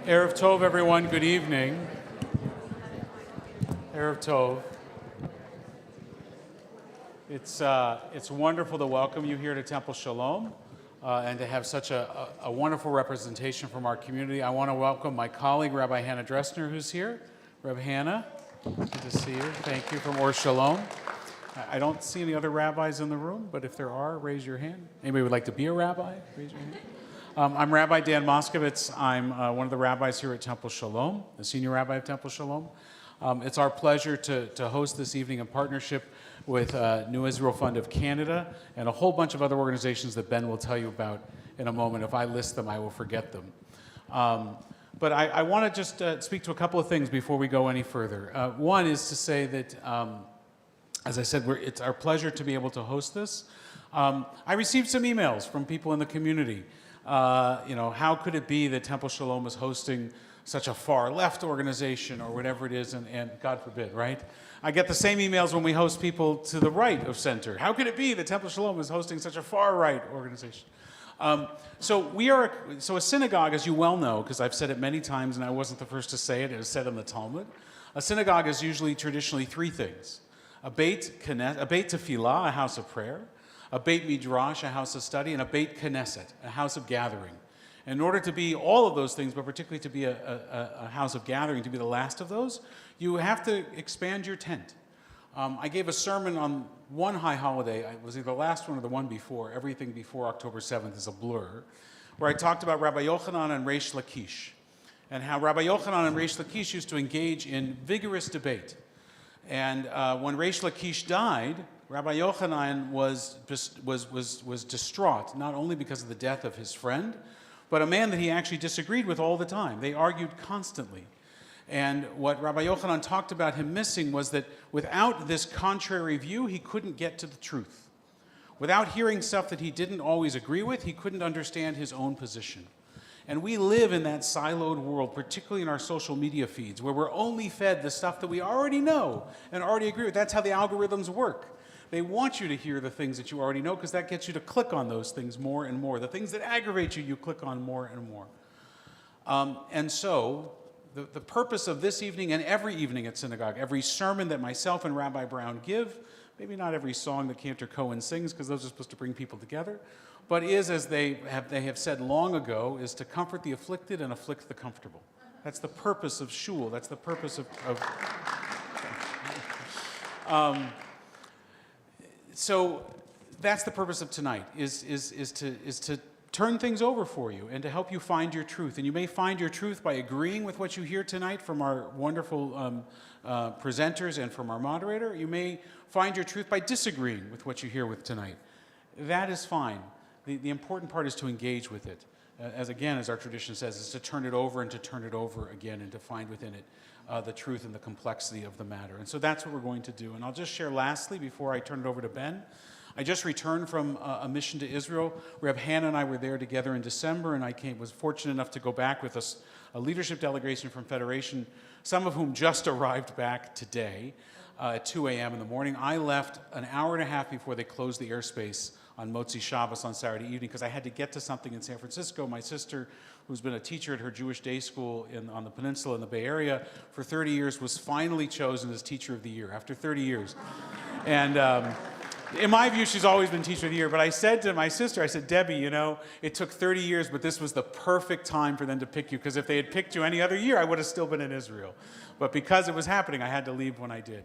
Erev Tov, everyone. Good evening. Erev Tov. It's wonderful to welcome you here to Temple Sholom and to have such a wonderful representation from our community. I want to welcome my colleague, Rabbi Hannah Dressner, who's here. Rabbi Hannah, good to see you. Thank you from Or Shalom. I don't see any other rabbis in the room, but if there are, raise your hand. Anybody would like to be a rabbi? Raise your hand. I'm Rabbi Dan Moskovitz. I'm one of the rabbis here at Temple Sholom, the senior rabbi of Temple Sholom. It's our pleasure to host this evening in partnership with New Israel Fund of Canada and a whole bunch of other organizations that Ben will tell you about in a moment. If I list them, I will forget them. But I want to just speak to a couple of things before we go any further. One is to say that, as I said, it's our pleasure to be able to host this. I received some emails from people in the community. How could it be that Temple Sholom is hosting such a far left organization or whatever it is, and God forbid, right? I get the same emails when we host people to the right of center. How could it be that Temple Sholom is hosting such a far right organization? So a synagogue, as you well know, because I've said it many times and I wasn't the first to say it, it was said in the Talmud. A synagogue is usually traditionally three things: a beit tefillah, a house of prayer; a beit midrash, a house of study; and a beit knesset, a house of gathering. In order to be all of those things, but particularly to be a house of gathering, to be the last of those, you have to expand your tent. I gave a sermon on one high holiday. It was either the last one or the one before. Everything before October 7th is a blur, where I talked about Rabbi Yochanan and Reish Lakish. and how Rabbi Yochanan and Reish Lakish used to engage in vigorous debate. And when Reish Lakish died, Rabbi Yochanan was distraught, not only because of the death of his friend, but a man that he actually disagreed with all the time. They argued constantly. And what Rabbi Yochanan talked about him missing was that without this contrary view, he couldn't get to the truth. Without hearing stuff that he didn't always agree with, he couldn't understand his own position. And we live in that siloed world, particularly in our social media feeds, where we're only fed the stuff that we already know and already agree with. That's how the algorithms work. They want you to hear the things that you already know because that gets you to click on those things more and more. The things that aggravate you, you click on more and more. And so the purpose of this evening and every evening at synagogue, every sermon that myself and Rabbi Brown give, maybe not every song that Cantor Cohen sings because those are supposed to bring people together, but is, as they have said long ago, is to comfort the afflicted and afflict the comfortable. That's the purpose of shul. That's the purpose of so that's the purpose of tonight, is to turn things over for you and to help you find your truth. And you may find your truth by agreeing with what you hear tonight from our wonderful presenters and from our moderator. You may find your truth by disagreeing with what you hear with tonight. That is fine. The important part is to engage with it. As our tradition says, is to turn it over and to turn it over again and to find within it the truth and the complexity of the matter. And so that's what we're going to do. And I'll just share lastly, before I turn it over to Ben, I just returned from a mission to Israel. Reb Hannah and I were there together in December, and I was fortunate enough to go back with a leadership delegation from Federation, some of whom just arrived back today at 2 a.m. in the morning. I left an hour and a half before they closed the airspace on Motzi Shabbos on Saturday evening because I had to get to something in San Francisco. My sister, who's been a teacher at her Jewish day school on the peninsula in the Bay Area for 30 years, was finally chosen as Teacher of the Year after 30 years. And in my view, she's always been Teacher of the Year. But I said to my sister, I said, Debbie, you know, it took 30 years, but this was the perfect time for them to pick you, because if they had picked you any other year, I would have still been in Israel. But because it was happening, I had to leave when I did.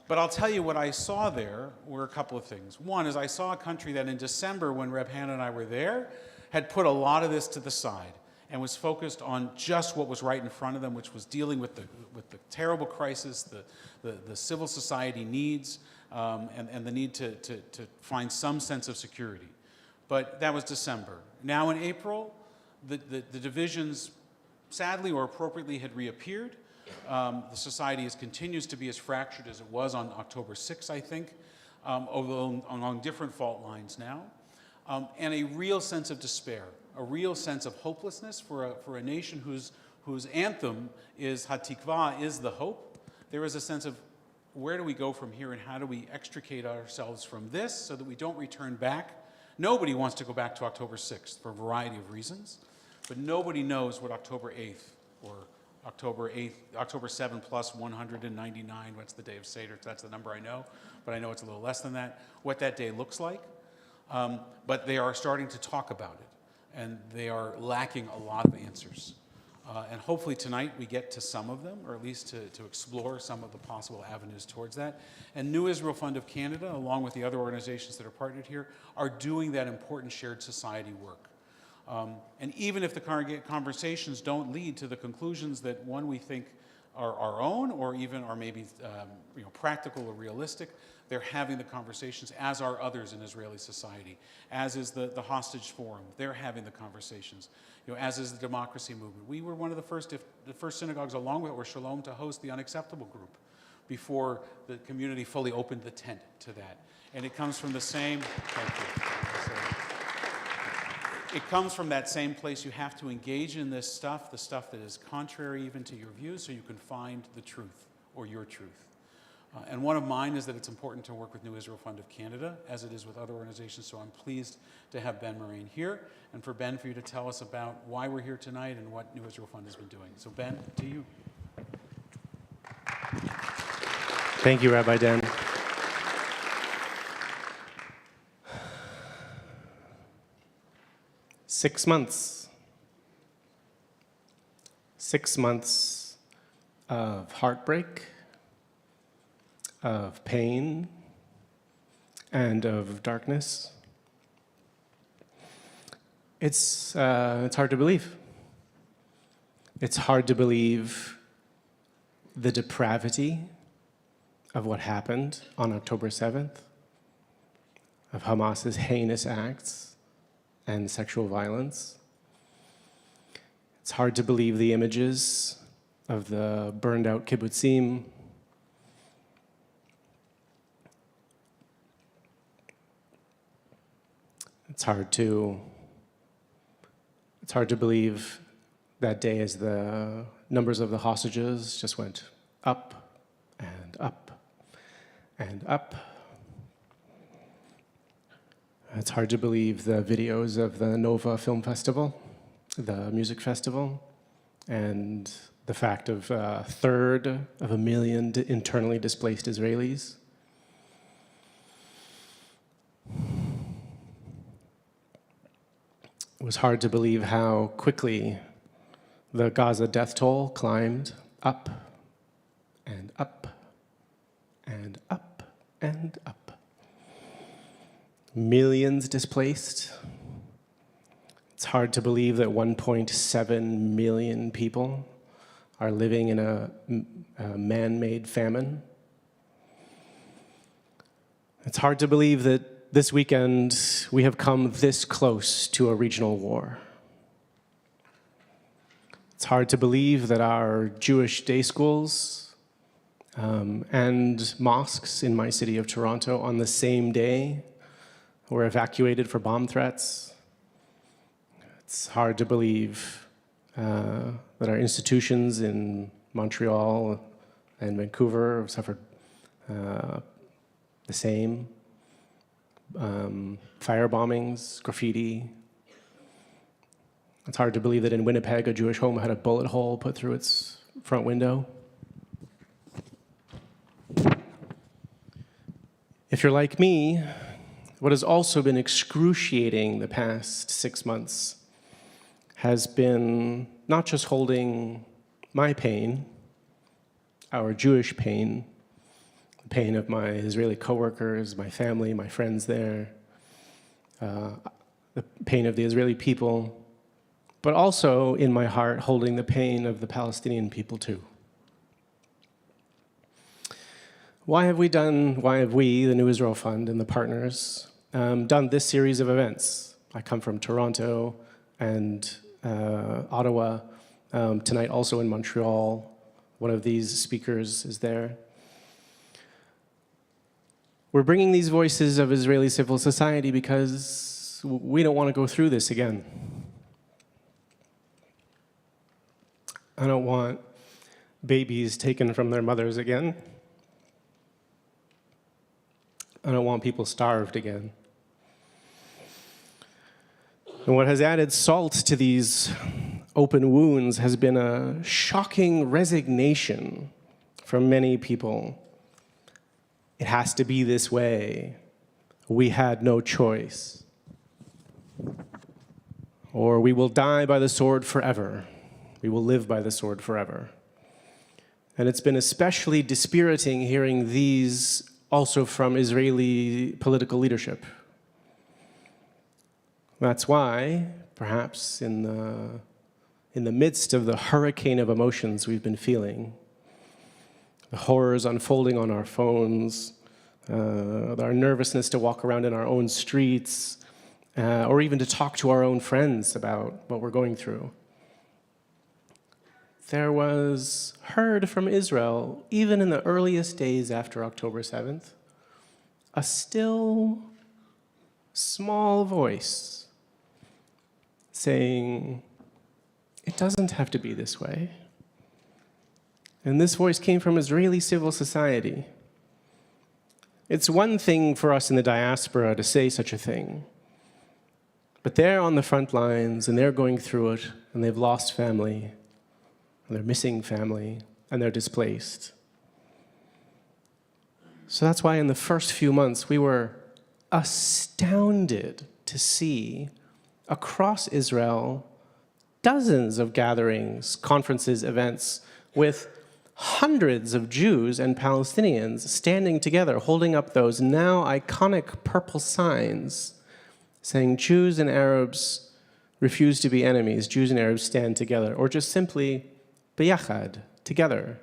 But I'll tell you what I saw there were a couple of things. One is I saw a country that in December, when Reb Hannah and I were there, had put a lot of this to the side and was focused on just what was right in front of them, which was dealing with the terrible crisis, the civil society needs, and the need to find some sense of security. But that was December. Now in April, the divisions, sadly or appropriately, had reappeared. The society continues to be as fractured as it was on October 6th, I think, although along different fault lines now, and a real sense of despair, a real sense of hopelessness for a nation whose anthem is Hatikva, is the hope. There is a sense of where do we go from here and how do we extricate ourselves from this so that we don't return back. Nobody wants to go back to October 6th for a variety of reasons, but nobody knows what October 8th or October 7 plus 199, what's the day of Seder? That's the number I know, but I know it's a little less than that, what that day looks like. But they are starting to talk about it, and they are lacking a lot of answers. And hopefully tonight we get to some of them, or at least to explore some of the possible avenues towards that. And New Israel Fund of Canada, along with the other organizations that are partnered here, are doing that important shared society work. And even if the conversations don't lead to the conclusions that we think are our own, or even are maybe practical or realistic, they're having the conversations, as are others in Israeli society, as is the Hostage Forum. They're having the conversations, as is the democracy movement. We were one of the first synagogues, along with Or Shalom, to host the Unacceptable group before the community fully opened the tent to that. And it comes from the same, thank you. It comes from that same place. You have to engage in this stuff, the stuff that is contrary even to your views, so you can find the truth, or your truth. And one of mine is that it's important to work with New Israel Fund of Canada, as it is with other organizations, so I'm pleased to have Ben Marin here, and for you to tell us about why we're here tonight and what New Israel Fund has been doing. So Ben, to you. Thank you, Rabbi Dan. Six months of heartbreak, of pain, and of darkness. It's hard to believe. It's hard to believe the depravity of what happened on October 7th, of Hamas's heinous acts and sexual violence. It's hard to believe the images of the burned out kibbutzim. It's hard to believe that day as the numbers of the hostages just went up and up and up. It's hard to believe the videos of the Nova Film Festival, the music festival, and the fact of a third of a million internally displaced Israelis. It was hard to believe how quickly the Gaza death toll climbed up and up and up and up. Millions displaced. It's hard to believe that 1.7 million people are living in a man-made famine. It's hard to believe that this weekend we have come this close to a regional war. It's hard to believe that our Jewish day schools and mosques in my city of Toronto on the same day were evacuated for bomb threats. It's hard to believe that our institutions in Montreal and Vancouver have suffered the same. Fire bombings, graffiti. It's hard to believe that in Winnipeg, a Jewish home had a bullet hole put through its front window. If you're like me, what has also been excruciating the past 6 months has been not just holding my pain, our Jewish pain, the pain of my Israeli coworkers, my family, my friends there, the pain of the Israeli people, but also in my heart holding the pain of the Palestinian people too. Why have we, the New Israel Fund and the partners, done this series of events? I come from Toronto and Ottawa, tonight also in Montreal. One of these speakers is there. We're bringing these voices of Israeli civil society because we don't want to go through this again. I don't want babies taken from their mothers again. I don't want people starved again. And what has added salt to these open wounds has been a shocking resignation from many people. It has to be this way. We had no choice. Or we will die by the sword forever. We will live by the sword forever. And it's been especially dispiriting hearing these also from Israeli political leadership. That's why, perhaps in the midst of the hurricane of emotions we've been feeling, the horrors unfolding on our phones, our nervousness to walk around in our own streets, or even to talk to our own friends about what we're going through, there was heard from Israel, even in the earliest days after October 7th, a still, small voice saying, it doesn't have to be this way. And this voice came from Israeli civil society. It's one thing for us in the diaspora to say such a thing, but they're on the front lines and they're going through it and they've lost family, and they're missing family, and they're displaced. So that's why in the first few months, we were astounded to see across Israel dozens of gatherings, conferences, events with hundreds of Jews and Palestinians standing together, holding up those now iconic purple signs saying Jews and Arabs refuse to be enemies, Jews and Arabs stand together, or just simply biyachad, together.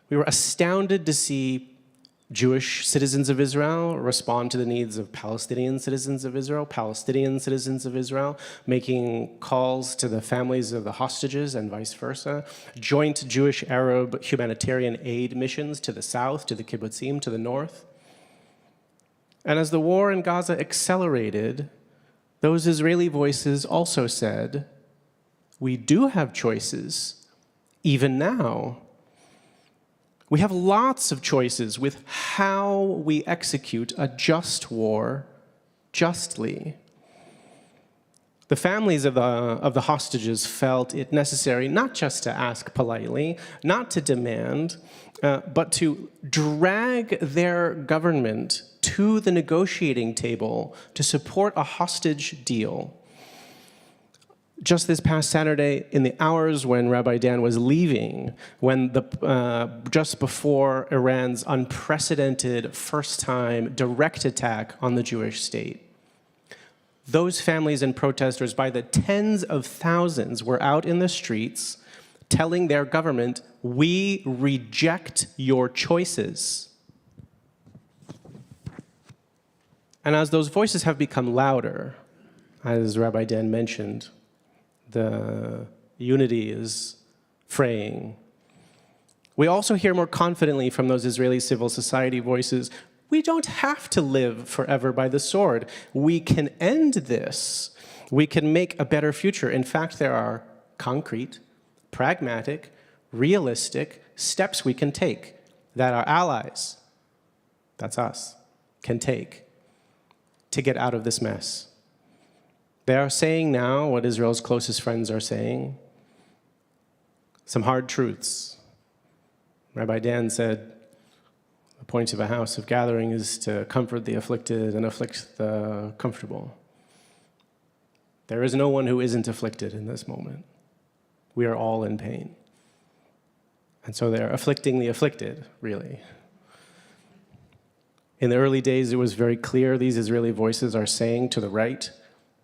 We were astounded to see Jewish citizens of Israel respond to the needs of Palestinian citizens of Israel, making calls to the families of the hostages and vice versa, joint Jewish-Arab humanitarian aid missions to the south, to the kibbutzim, to the north. And as the war in Gaza accelerated, those Israeli voices also said, we do have choices, even now. We have lots of choices with how we execute a just war justly. The families of the hostages felt it necessary not just to ask politely, not to demand, but to drag their government to the negotiating table to support a hostage deal. Just this past Saturday, in the hours when Rabbi Dan was leaving, when just before Iran's unprecedented first-time direct attack on the Jewish state, those families and protesters by the tens of thousands were out in the streets telling their government, we reject your choices. And as those voices have become louder, as Rabbi Dan mentioned, the unity is fraying. We also hear more confidently from those Israeli civil society voices, we don't have to live forever by the sword. We can end this. We can make a better future. In fact, there are concrete, pragmatic, realistic steps we can take that our allies, that's us, can take to get out of this mess. They are saying now what Israel's closest friends are saying, some hard truths. Rabbi Dan said, the point of a house of gathering is to comfort the afflicted and afflict the comfortable. There is no one who isn't afflicted in this moment. We are all in pain. And so they're afflicting the afflicted, really. In the early days, it was very clear these Israeli voices are saying to the right,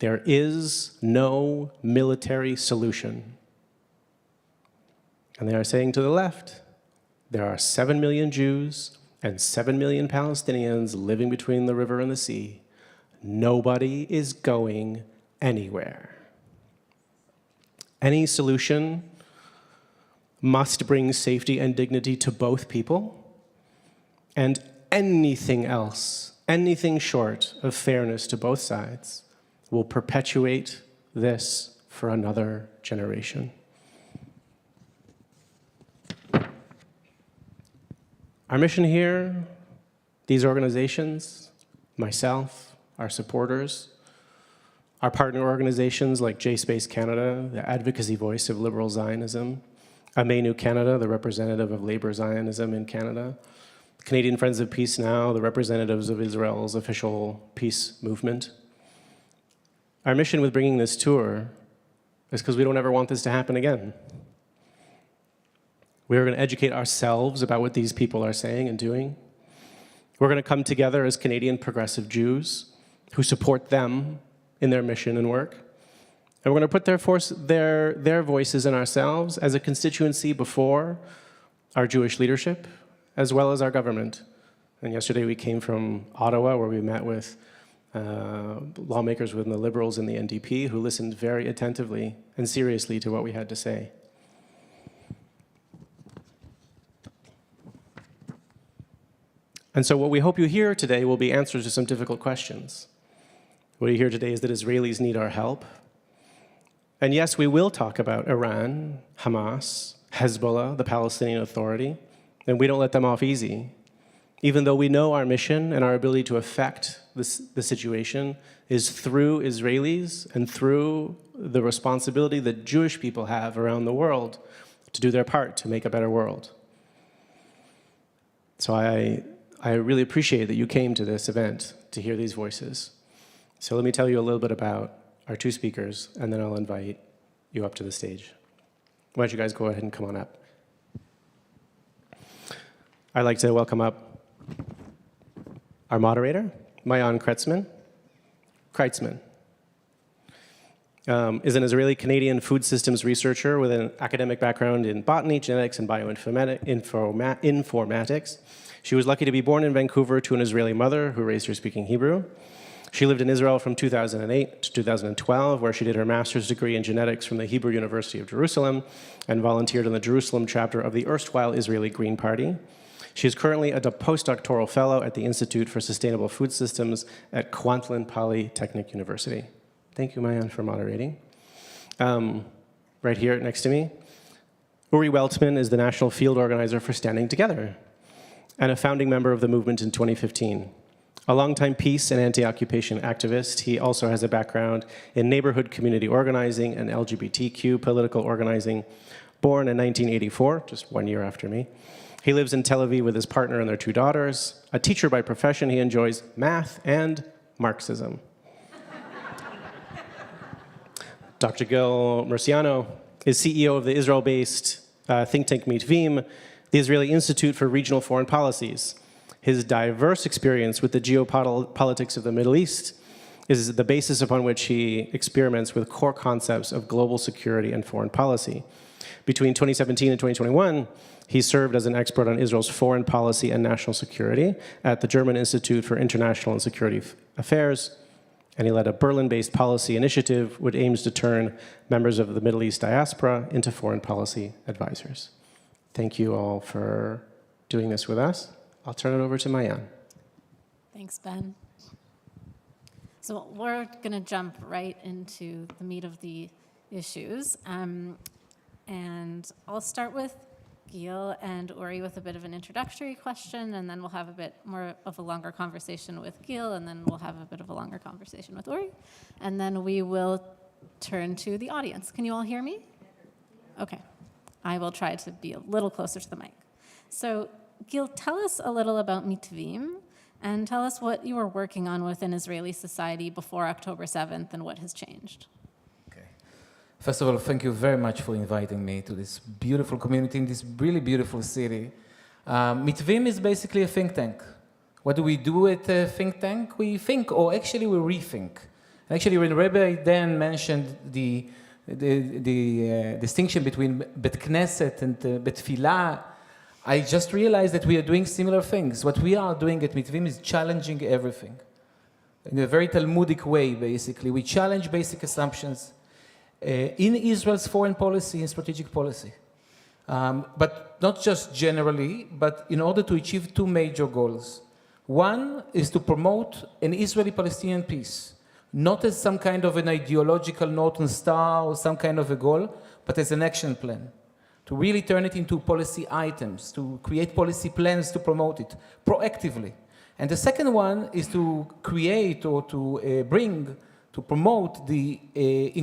there is no military solution. And they are saying to the left, there are 7 million Jews and 7 million Palestinians living between the river and the sea. Nobody is going anywhere. Any solution must bring safety and dignity to both people, and anything else, anything short of fairness to both sides, will perpetuate this for another generation. Our mission here, these organizations, myself, our supporters, our partner organizations like JSpace Canada, the advocacy voice of liberal Zionism, Amenu Canada, the representative of labor Zionism in Canada, Canadian Friends of Peace Now, the representatives of Israel's official peace movement. Our mission with bringing this tour is because we don't ever want this to happen again. We are going to educate ourselves about what these people are saying and doing. We're going to come together as Canadian progressive Jews who support them in their mission and work. And we're going to put their voices and ourselves as a constituency before our Jewish leadership, as well as our government. And yesterday we came from Ottawa, where we met with lawmakers within the Liberals and the NDP who listened very attentively and seriously to what we had to say. And so what we hope you hear today will be answers to some difficult questions. What you hear today is that Israelis need our help. And yes, we will talk about Iran, Hamas, Hezbollah, the Palestinian Authority, and we don't let them off easy. Even though we know our mission and our ability to affect the situation is through Israelis and through the responsibility that Jewish people have around the world to do their part to make a better world. So I really appreciate that you came to this event to hear these voices. So let me tell you a little bit about our two speakers, and then I'll invite you up to the stage. Why don't you guys go ahead and come on up. I'd like to welcome up our moderator, Maayan Kreitzman. Kreitzman is an Israeli-Canadian food systems researcher with an academic background in botany, genetics, and bioinformatics. She was lucky to be born in Vancouver to an Israeli mother who raised her speaking Hebrew. She lived in Israel from 2008 to 2012, where she did her master's degree in genetics from the Hebrew University of Jerusalem and volunteered in the Jerusalem chapter of the erstwhile Israeli Green Party. She is currently a postdoctoral fellow at the Institute for Sustainable Food Systems at Kwantlen Polytechnic University. Thank you, Maayan, for moderating. Right here next to me, Uri Weltmann is the national field organizer for Standing Together and a founding member of the movement in 2015. A longtime peace and anti-occupation activist, he also has a background in neighborhood community organizing and LGBTQ political organizing. Born in 1984, just 1 year after me. He lives in Tel Aviv with his partner and their 2 daughters. A teacher by profession, he enjoys math and Marxism. Dr. Gil Murciano is CEO of the Israel-based think tank Mitvim, the Israeli Institute for Regional Foreign Policies. His diverse experience with the geopolitics of the Middle East is the basis upon which he experiments with core concepts of global security and foreign policy. Between 2017 and 2021, he served as an expert on Israel's foreign policy and national security at the German Institute for International and Security Affairs, and he led a Berlin-based policy initiative which aims to turn members of the Middle East diaspora into foreign policy advisors. Thank you all for doing this with us. I'll turn it over to Maayan. Thanks, Ben. So we're going to jump right into the meat of the issues. And I'll start with Gil and Uri with a bit of an introductory question, and then we'll have a bit more of a longer conversation with Gil, and then we'll have a bit of a longer conversation with Uri. And then we will turn to the audience. Can you all hear me? Okay. I will try to be a little closer to the mic. So Gil, tell us a little about Mitvim, and tell us what you were working on within Israeli society before October 7th and what has changed. Okay. First of all, thank you very much for inviting me to this beautiful community in this really beautiful city. Mitvim is basically a think tank. What do we do at a think tank? We think, or actually we rethink. Actually, when Rabbi then mentioned the distinction between Bet Knesset and Bet Tfilah, I just realized that we are doing similar things. What we are doing at Mitvim is challenging everything. In a very Talmudic way, basically. We challenge basic assumptions in Israel's foreign policy and strategic policy. But not just generally, but in order to achieve 2 major goals. One is to promote an Israeli-Palestinian peace, not as some kind of an ideological Northern Star or some kind of a goal, but as an action plan. To really turn it into policy items, to create policy plans to promote it proactively. And the second one is to create or to promote the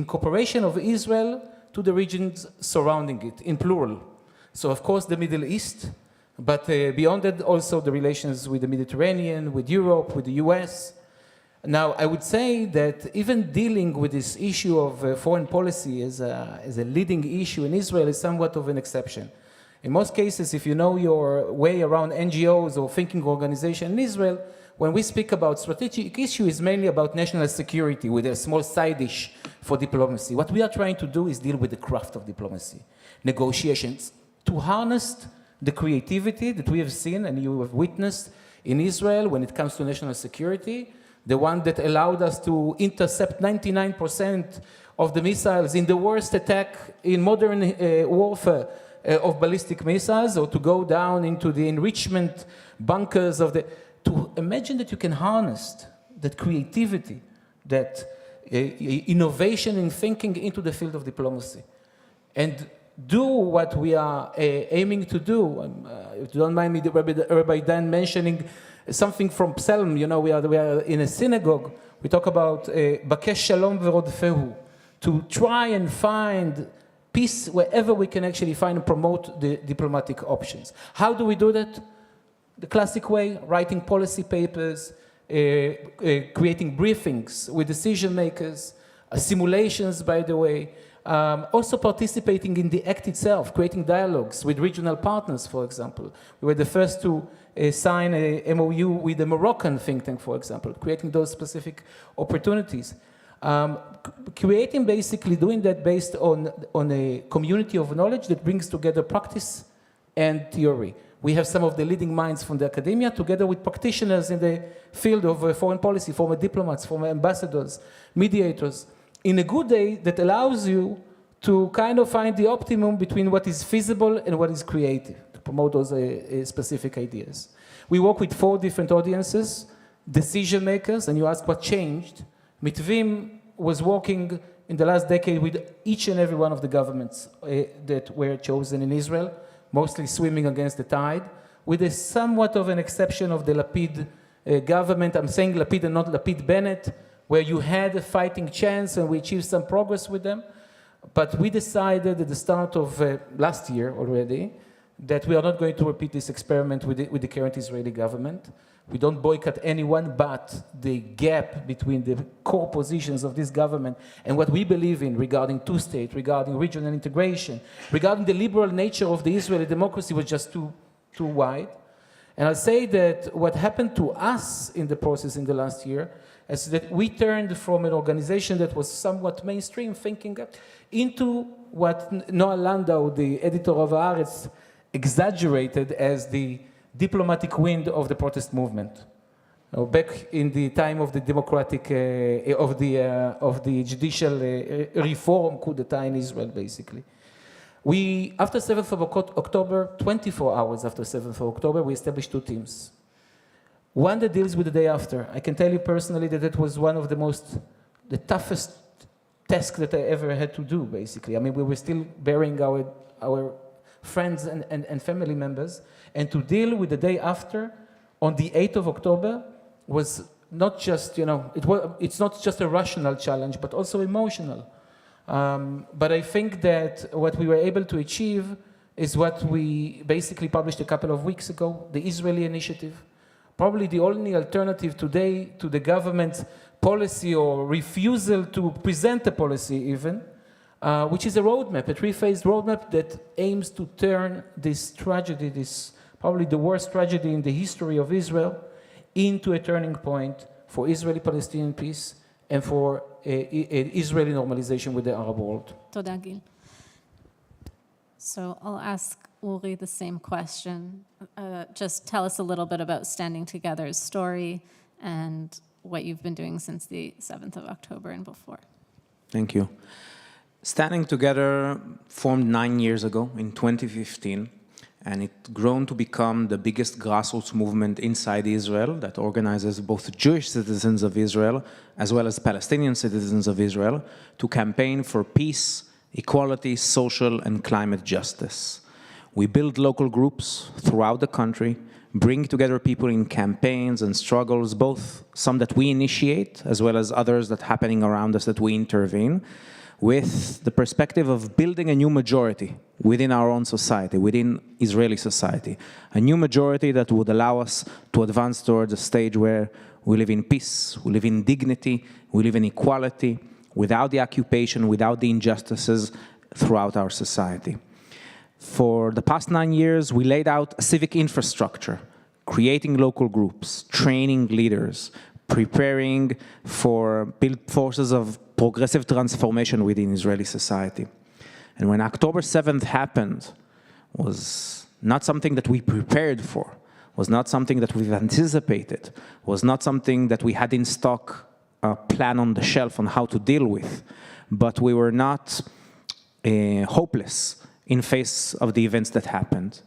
incorporation of Israel to the regions surrounding it, in plural. So of course the Middle East, but beyond that also the relations with the Mediterranean, with Europe, with the US. Now, I would say that even dealing with this issue of foreign policy as a leading issue in Israel is somewhat of an exception. In most cases, if you know your way around NGOs or thinking organizations in Israel, when we speak about strategic issue, it's mainly about national security with a small side dish for diplomacy. What we are trying to do is deal with the craft of diplomacy, negotiations, to harness the creativity that we have seen and you have witnessed in Israel when it comes to national security, the one that allowed us to intercept 99% of the missiles in the worst attack in modern warfare of ballistic missiles, or to go down into the enrichment bunkers of the... To imagine that you can harness that creativity, that innovation in thinking into the field of diplomacy, and do what we are aiming to do. If you don't mind me, Rabbi Dan mentioning something from Psalm, you know, we are in a synagogue, we talk about Bakesh Shalom Verodfehu, to try and find peace wherever we can actually find and promote the diplomatic options. How do we do that? The classic way, writing policy papers, creating briefings with decision makers, simulations, by the way, also participating in the act itself, creating dialogues with regional partners, for example. We were the first to sign a MOU with the Moroccan think tank, for example, creating those specific opportunities. Creating, basically doing that based on a community of knowledge that brings together practice and theory. We have some of the leading minds from the academia together with practitioners in the field of foreign policy, former diplomats, former ambassadors, mediators, in a good day that allows you to kind of find the optimum between what is feasible and what is creative, to promote those specific ideas. We work with 4 different audiences, decision makers, and you ask what changed. Mitvim was working in the last decade with each and every one of the governments that were chosen in Israel, mostly swimming against the tide, with a somewhat of an exception of the Lapid government. I'm saying Lapid and not Lapid-Bennett, where you had a fighting chance and we achieved some progress with them. But we decided at the start of last year already that we are not going to repeat this experiment with the current Israeli government. We don't boycott anyone, but the gap between the core positions of this government and what we believe in regarding two-state, regarding regional integration, regarding the liberal nature of the Israeli democracy was just too wide. And I'll say that what happened to us in the process in the last year is that we turned from an organization that was somewhat mainstream thinking into what Noah Landau, the editor of Haaretz, exaggerated as the diplomatic wind of the protest movement. Back in the time of the democratic, of the judicial reform coup d'etat in Israel, basically. We, after 7th of October, 24 hours after 7th of October, we established 2 teams. One that deals with the day after. I can tell you personally that it was one of the toughest tasks that I ever had to do, basically. I mean, we were still burying our friends and family members, and to deal with the day after, on the 8th of October, was not just, it's not just a rational challenge, but also emotional. But I think that what we were able to achieve is what we basically published a couple of weeks ago, the Israeli Initiative. Probably the only alternative today to the government's policy or refusal to present a policy even, which is a roadmap, a 3-phase roadmap that aims to turn this tragedy, this probably the worst tragedy in the history of Israel, into a turning point for Israeli-Palestinian peace and for Israeli normalization with the Arab world. Toda, Gil. So I'll ask Uri the same question. Just tell us a little bit about Standing Together's story and what you've been doing since the 7th of October and before. Thank you. Standing Together formed 9 years ago in 2015, and it grown to become the biggest grassroots movement inside Israel that organizes both Jewish citizens of Israel as well as Palestinian citizens of Israel to campaign for peace, equality, social and climate justice. We build local groups throughout the country, bring together people in campaigns and struggles, both some that we initiate as well as others that are happening around us that we intervene, with the perspective of building a new majority within our own society, within Israeli society. A new majority that would allow us to advance towards a stage where we live in peace, we live in dignity, we live in equality, without the occupation, without the injustices throughout our society. For the past 9 years, we laid out a civic infrastructure, creating local groups, training leaders, preparing for build forces of progressive transformation within Israeli society. And when October 7th happened, was not something that we prepared for, was not something that we've anticipated, was not something that we had in stock, a plan on the shelf on how to deal with, but we were not hopeless in face of the events that happened.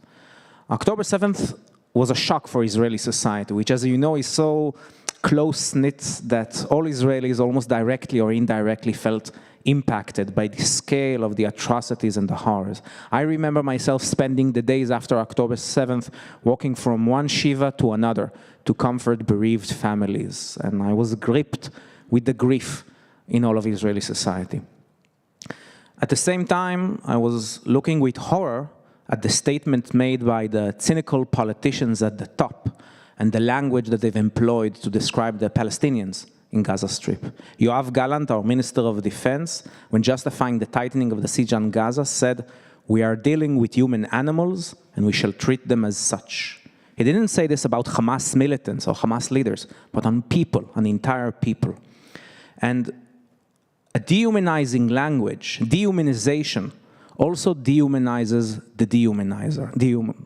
October 7th was a shock for Israeli society, which, as you know, is so close-knit that all Israelis almost directly or indirectly felt impacted by the scale of the atrocities and the horrors. I remember myself spending the days after October 7th walking from one shiva to another to comfort bereaved families, and I was gripped with the grief in all of Israeli society. At the same time, I was looking with horror at the statement made by the cynical politicians at the top and the language that they've employed to describe the Palestinians in Gaza Strip. Yoav Gallant, our Minister of Defense, when justifying the tightening of the siege on Gaza, said, "We are dealing with human animals and we shall treat them as such." He didn't say this about Hamas militants or Hamas leaders, but on people, on the entire people. And a dehumanizing language, dehumanization, also dehumanizes the dehumanizer.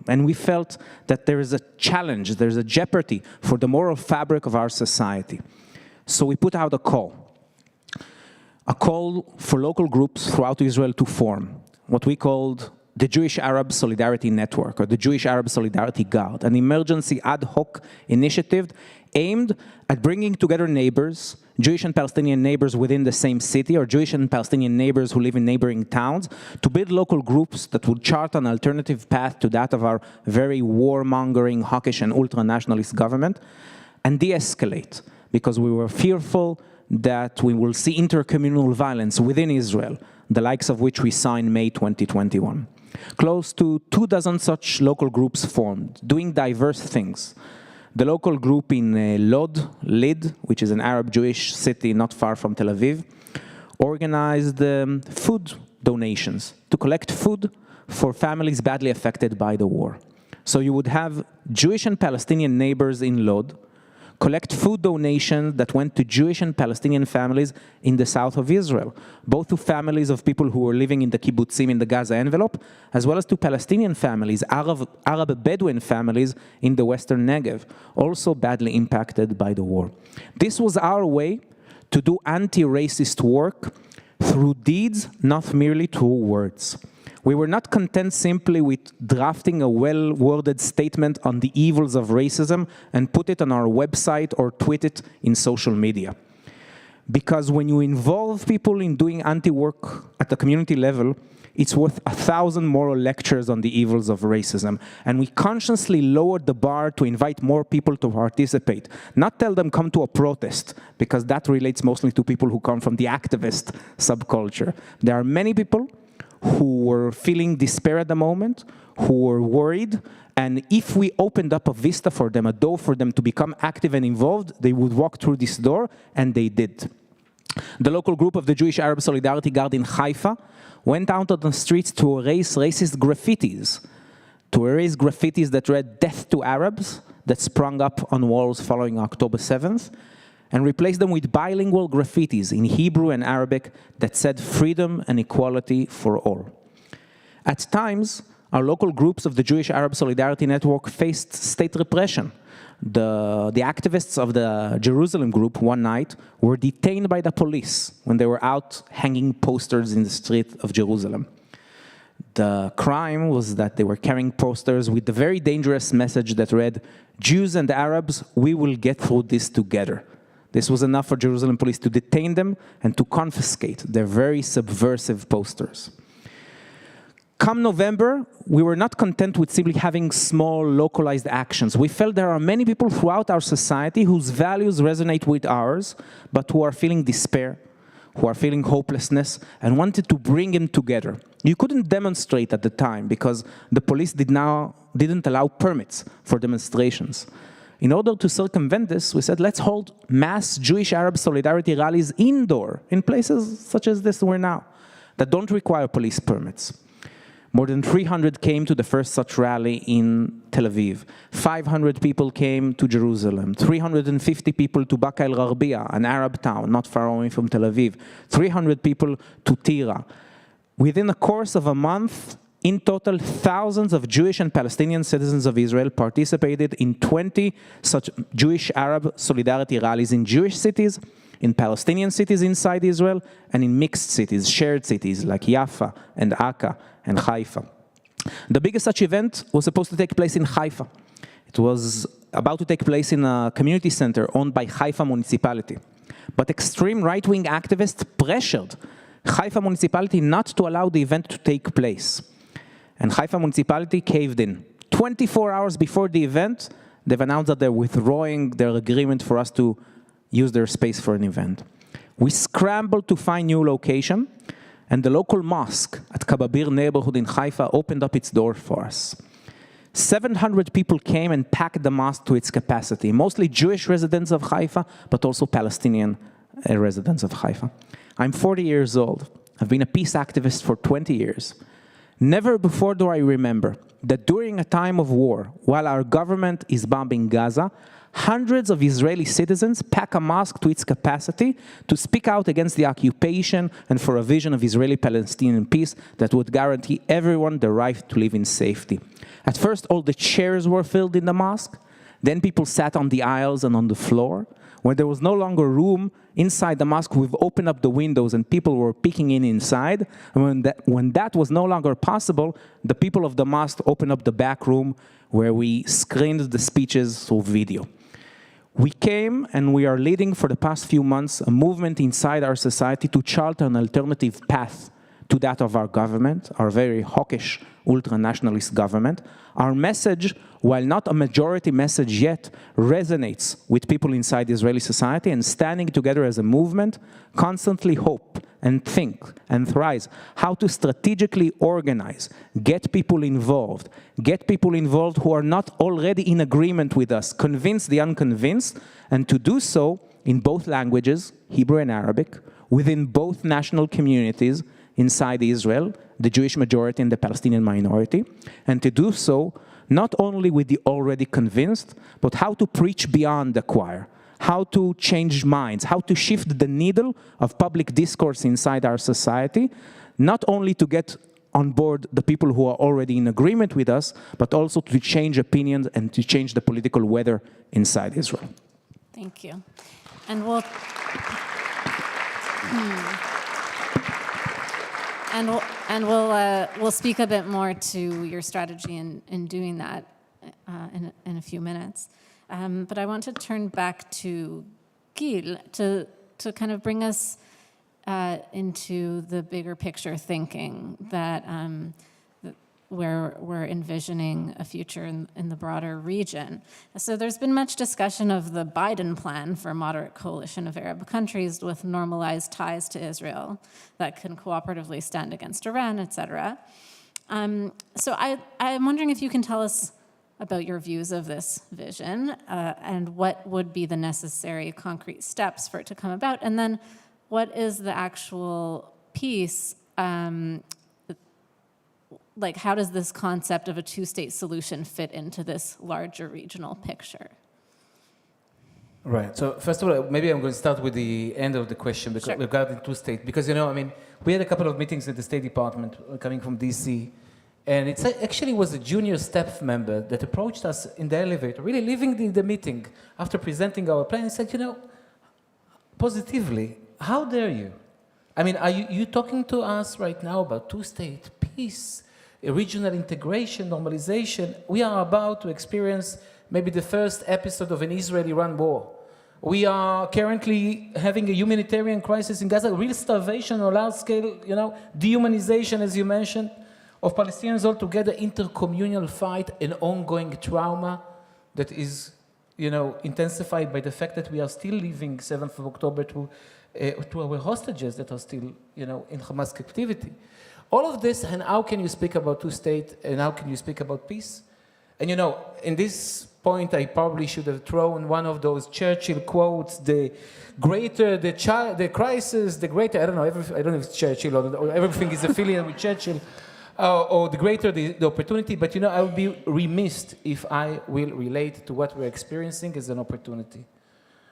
And we felt that there is a challenge, there's a jeopardy for the moral fabric of our society. So we put out a call for local groups throughout Israel to form what we called the Jewish-Arab Solidarity Network, or the Jewish-Arab Solidarity Guard, an emergency ad hoc initiative aimed at bringing together neighbors, Jewish and Palestinian neighbors within the same city, or Jewish and Palestinian neighbors who live in neighboring towns, to build local groups that would chart an alternative path to that of our very warmongering, hawkish, and ultra-nationalist government, and de-escalate, because we were fearful that we will see intercommunal violence within Israel, the likes of which we saw in May 2021. Close to 24 such local groups formed, doing diverse things. The local group in Lod, which is an Arab-Jewish city not far from Tel Aviv, organized food donations to collect food for families badly affected by the war. So you would have Jewish and Palestinian neighbors in Lod collect food donations that went to Jewish and Palestinian families in the south of Israel, both to families of people who were living in the kibbutzim in the Gaza envelope, as well as to Palestinian families, Arab Bedouin families in the western Negev, also badly impacted by the war. This was our way to do anti-racist work through deeds, not merely through words. We were not content simply with drafting a well-worded statement on the evils of racism and put it on our website or tweet it in social media. Because when you involve people in doing anti-work at the community level, it's worth 1,000 moral lectures on the evils of racism. And we consciously lowered the bar to invite more people to participate. Not tell them come to a protest, because that relates mostly to people who come from the activist subculture. There are many people who were feeling despair at the moment, who were worried, and if we opened up a vista for them, a door for them to become active and involved, they would walk through this door, and they did. The local group of the Jewish-Arab Solidarity Guard in Haifa went out on the streets to erase racist graffitis, that read "Death to Arabs," that sprung up on walls following October 7th, and replaced them with bilingual graffitis in Hebrew and Arabic that said freedom and equality for all. At times, our local groups of the Jewish-Arab Solidarity Network faced state repression. The activists of the Jerusalem group one night were detained by the police when they were out hanging posters in the street of Jerusalem. The crime was that they were carrying posters with the very dangerous message that read, "Jews and Arabs, we will get through this together." This was enough for Jerusalem police to detain them and to confiscate their very subversive posters. Come November, we were not content with simply having small, localized actions. We felt there are many people throughout our society whose values resonate with ours, but who are feeling despair, who are feeling hopelessness, and wanted to bring them together. You couldn't demonstrate at the time because the police didn't allow permits for demonstrations. In order to circumvent this, we said, let's hold mass Jewish-Arab solidarity rallies indoor, in places such as this we're now, that don't require police permits. More than 300 came to the first such rally in Tel Aviv. 500 people came to Jerusalem. 350 people to Baqa el-Gharbia, an Arab town not far away from Tel Aviv. 300 people to Tira. Within the course of a month, in total, thousands of Jewish and Palestinian citizens of Israel participated in 20 such Jewish-Arab solidarity rallies in Jewish cities, in Palestinian cities inside Israel, and in mixed cities, shared cities like Jaffa and Akka and Haifa. The biggest such event was supposed to take place in Haifa. It was about to take place in a community center owned by Haifa municipality. But extreme right-wing activists pressured Haifa municipality not to allow the event to take place. And Haifa municipality caved in. 24 hours before the event, they've announced that they're withdrawing their agreement for us to use their space for an event. We scrambled to find new location, and the local mosque at Kababir neighborhood in Haifa opened up its door for us. 700 people came and packed the mosque to its capacity, mostly Jewish residents of Haifa, but also Palestinian residents of Haifa. I'm 40 years old. I've been a peace activist for 20 years. Never before do I remember that during a time of war, while our government is bombing Gaza, hundreds of Israeli citizens pack a mosque to its capacity to speak out against the occupation and for a vision of Israeli-Palestinian peace that would guarantee everyone the right to live in safety. At first, all the chairs were filled in the mosque. Then people sat on the aisles and on the floor. When there was no longer room inside the mosque, we've opened up the windows and people were peeking in inside. And when that was no longer possible, the people of the mosque opened up the back room where we screened the speeches through video. We came and we are leading for the past few months a movement inside our society to chart an alternative path to that of our government, our very hawkish, ultra-nationalist government. Our message, while not a majority message yet, resonates with people inside Israeli society, and standing together as a movement, constantly hope and think and thrive how to strategically organize, get people involved who are not already in agreement with us, convince the unconvinced, and to do so in both languages, Hebrew and Arabic, within both national communities inside Israel, the Jewish majority and the Palestinian minority, and to do so not only with the already convinced, but how to preach beyond the choir, how to change minds, how to shift the needle of public discourse inside our society, not only to get on board the people who are already in agreement with us, but also to change opinions and to change the political weather inside Israel. Thank you. And we'll... we'll speak a bit more to your strategy in doing that in a few minutes. But I want to turn back to Gil to kind of bring us into the bigger picture thinking that where we're envisioning a future in the broader region. So there's been much discussion of the Biden plan for a moderate coalition of Arab countries with normalized ties to Israel that can cooperatively stand against Iran, et cetera. So I'm wondering if you can tell us about your views of this vision and what would be the necessary concrete steps for it to come about, and then what is the actual piece like, how does this concept of a two-state solution fit into this larger regional picture? Right. So first of all, maybe I'm going to start with the end of the question because Sure. regarding two-state. Because, you know, I mean, we had a couple of meetings at the State Department coming from DC, and it actually was a junior staff member that approached us in the elevator, really leaving the meeting after presenting our plan, and said, you know, positively, how dare you? I mean, are you talking to us right now about two-state peace, regional integration, normalization? We are about to experience maybe the first episode of an Israel-Iran war. We are currently having a humanitarian crisis in Gaza, real starvation on a large scale, you know, dehumanization, as you mentioned, of Palestinians altogether, intercommunal fight, and ongoing trauma that is, you know, intensified by the fact that we are still living 7th of October to our hostages that are still, you know, in Hamas captivity. All of this, and how can you speak about two-state, and how can you speak about peace? And you know, in this point, I probably should have thrown one of those Churchill quotes: "The greater the crisis, the greater." I don't know. I don't know if it's Churchill or everything is affiliated with Churchill, or the greater the opportunity. But you know, I would be remiss if I will relate to what we're experiencing as an opportunity.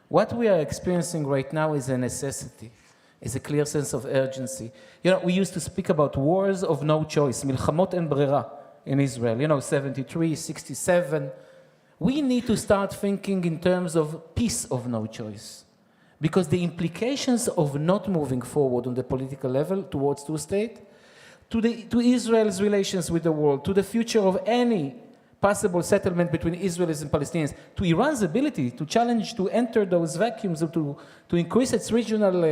What we are experiencing right now is a necessity. Is a clear sense of urgency. You know, we used to speak about wars of no choice, milchamot en brera in Israel, you know, 73, 67. We need to start thinking in terms of peace of no choice. Because the implications of not moving forward on the political level towards two-state, to Israel's relations with the world, to the future of any possible settlement between Israelis and Palestinians, to Iran's ability to challenge, to enter those vacuums, to increase its regional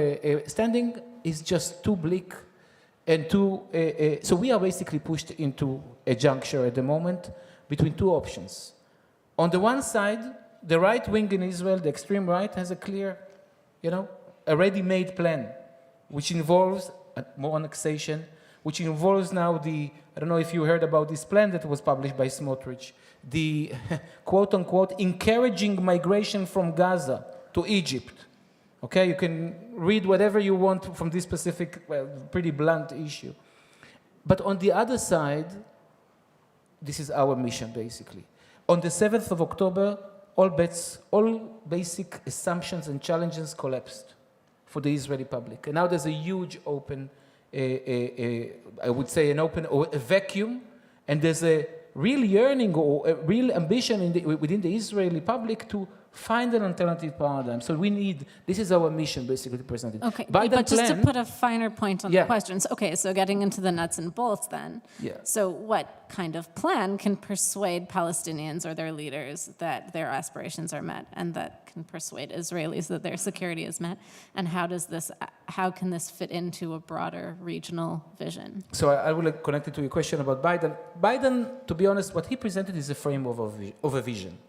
standing is just too bleak and too... so we are basically pushed into a juncture at the moment between two options. On the one side, the right wing in Israel, the extreme right, has a clear, you know, a ready-made plan, which involves more annexation, which involves now the, I don't know if you heard about this plan that was published by Smotrich, the quote-unquote encouraging migration from Gaza to Egypt. Okay, you can read whatever you want from this specific, well, pretty blunt issue. But on the other side, this is our mission, basically. On the 7th of October, all basic assumptions and challenges collapsed for the Israeli public. And now there's a huge open, I would say an open, or a vacuum, and there's a real yearning or a real ambition within the Israeli public to find an alternative paradigm. So we need, this is our mission, basically, to present it. Okay, By but the just to plan, put a finer point on Yeah. the questions. Okay, so getting into the nuts and bolts then. Yeah. So what kind of plan can persuade Palestinians or their leaders that their aspirations are met, and that can persuade Israelis that their security is met? And how can this fit into a broader regional vision? So I will connect it to your question about Biden. Biden, to be honest, what he presented is a frame of a vision.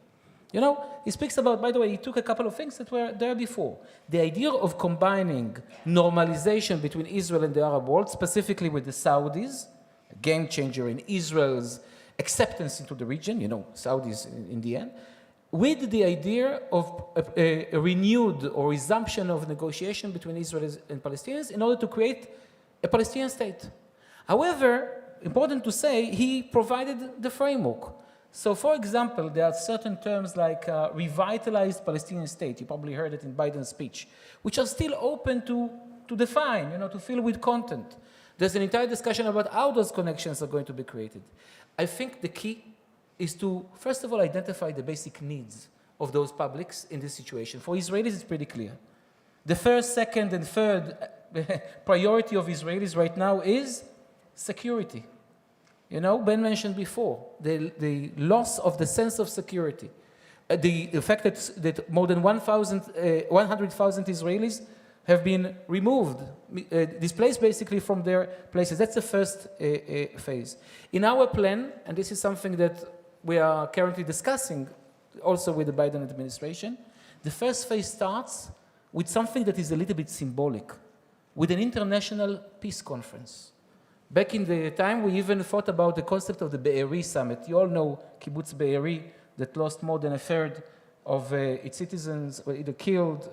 You know, he speaks about, by the way, he took a couple of things that were there before. The idea of combining normalization between Israel and the Arab world, specifically with the Saudis, a game changer in Israel's acceptance into the region, you know, Saudis in the end, with the idea of a renewed or resumption of negotiation between Israelis and Palestinians in order to create a Palestinian state. However, important to say, he provided the framework. So, for example, there are certain terms like revitalized Palestinian state, you probably heard it in Biden's speech, which are still open to define, you know, to fill with content. There's an entire discussion about how those connections are going to be created. I think the key is to, first of all, identify the basic needs of those publics in this situation. For Israelis, it's pretty clear. The first, second, and third priority of Israelis right now is security. You know, Ben mentioned before, the loss of the sense of security. The fact that more than 100,000 Israelis have been removed, displaced basically from their places. That's the first phase. In our plan, and this is something that we are currently discussing also with the Biden administration, the first phase starts with something that is a little bit symbolic, with an international peace conference. Back in the time, we even thought about the concept of the Be'eri summit. You all know Kibbutz Be'eri that lost more than a third of its citizens were either killed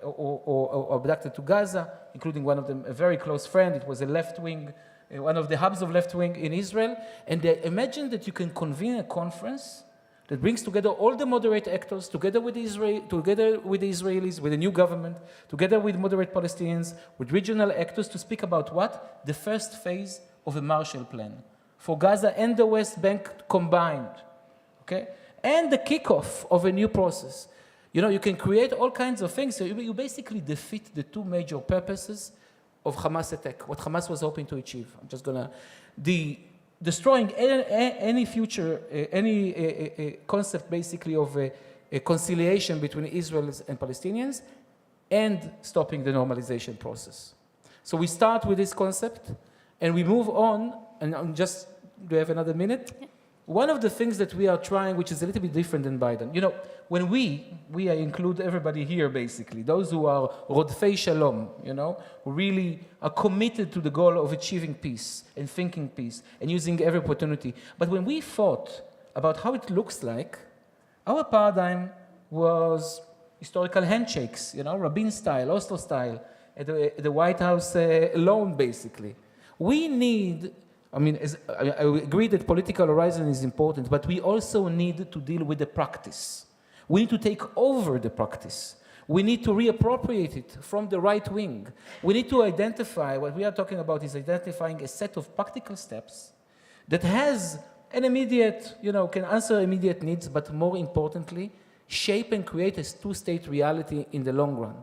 or abducted to Gaza, including one of them, a very close friend. It was a left wing, one of the hubs of left wing in Israel. And they imagine that you can convene a conference that brings together all the moderate actors, together with the Israelis, with the new government, together with moderate Palestinians, with regional actors to speak about what? The first phase of a Marshall Plan for Gaza and the West Bank combined, okay? And the kickoff of a new process. You know, you can create all kinds of things. So you basically defeat the two major purposes of Hamas attack, what Hamas was hoping to achieve. I'm just gonna, destroying any future, any concept basically of a conciliation between Israelis and Palestinians, and stopping the normalization process. So we start with this concept, and we move on, and I'm just, do you have another minute? Yeah. One of the things that we are trying, which is a little bit different than Biden, you know, when I include everybody here basically, those who are Rodfei Shalom, you know, who really are committed to the goal of achieving peace and thinking peace and using every opportunity. But when we thought about how it looks like, our paradigm was historical handshakes, you know, Rabin style, Oslo style, at the White House alone basically. We need, I mean, I agree that political horizon is important, but we also need to deal with the practice. We need to take over the practice. We need to reappropriate it from the right wing. We need to identify, what we are talking about is identifying a set of practical steps that has an immediate, you know, can answer immediate needs, but more importantly, shape and create a two-state reality in the long run.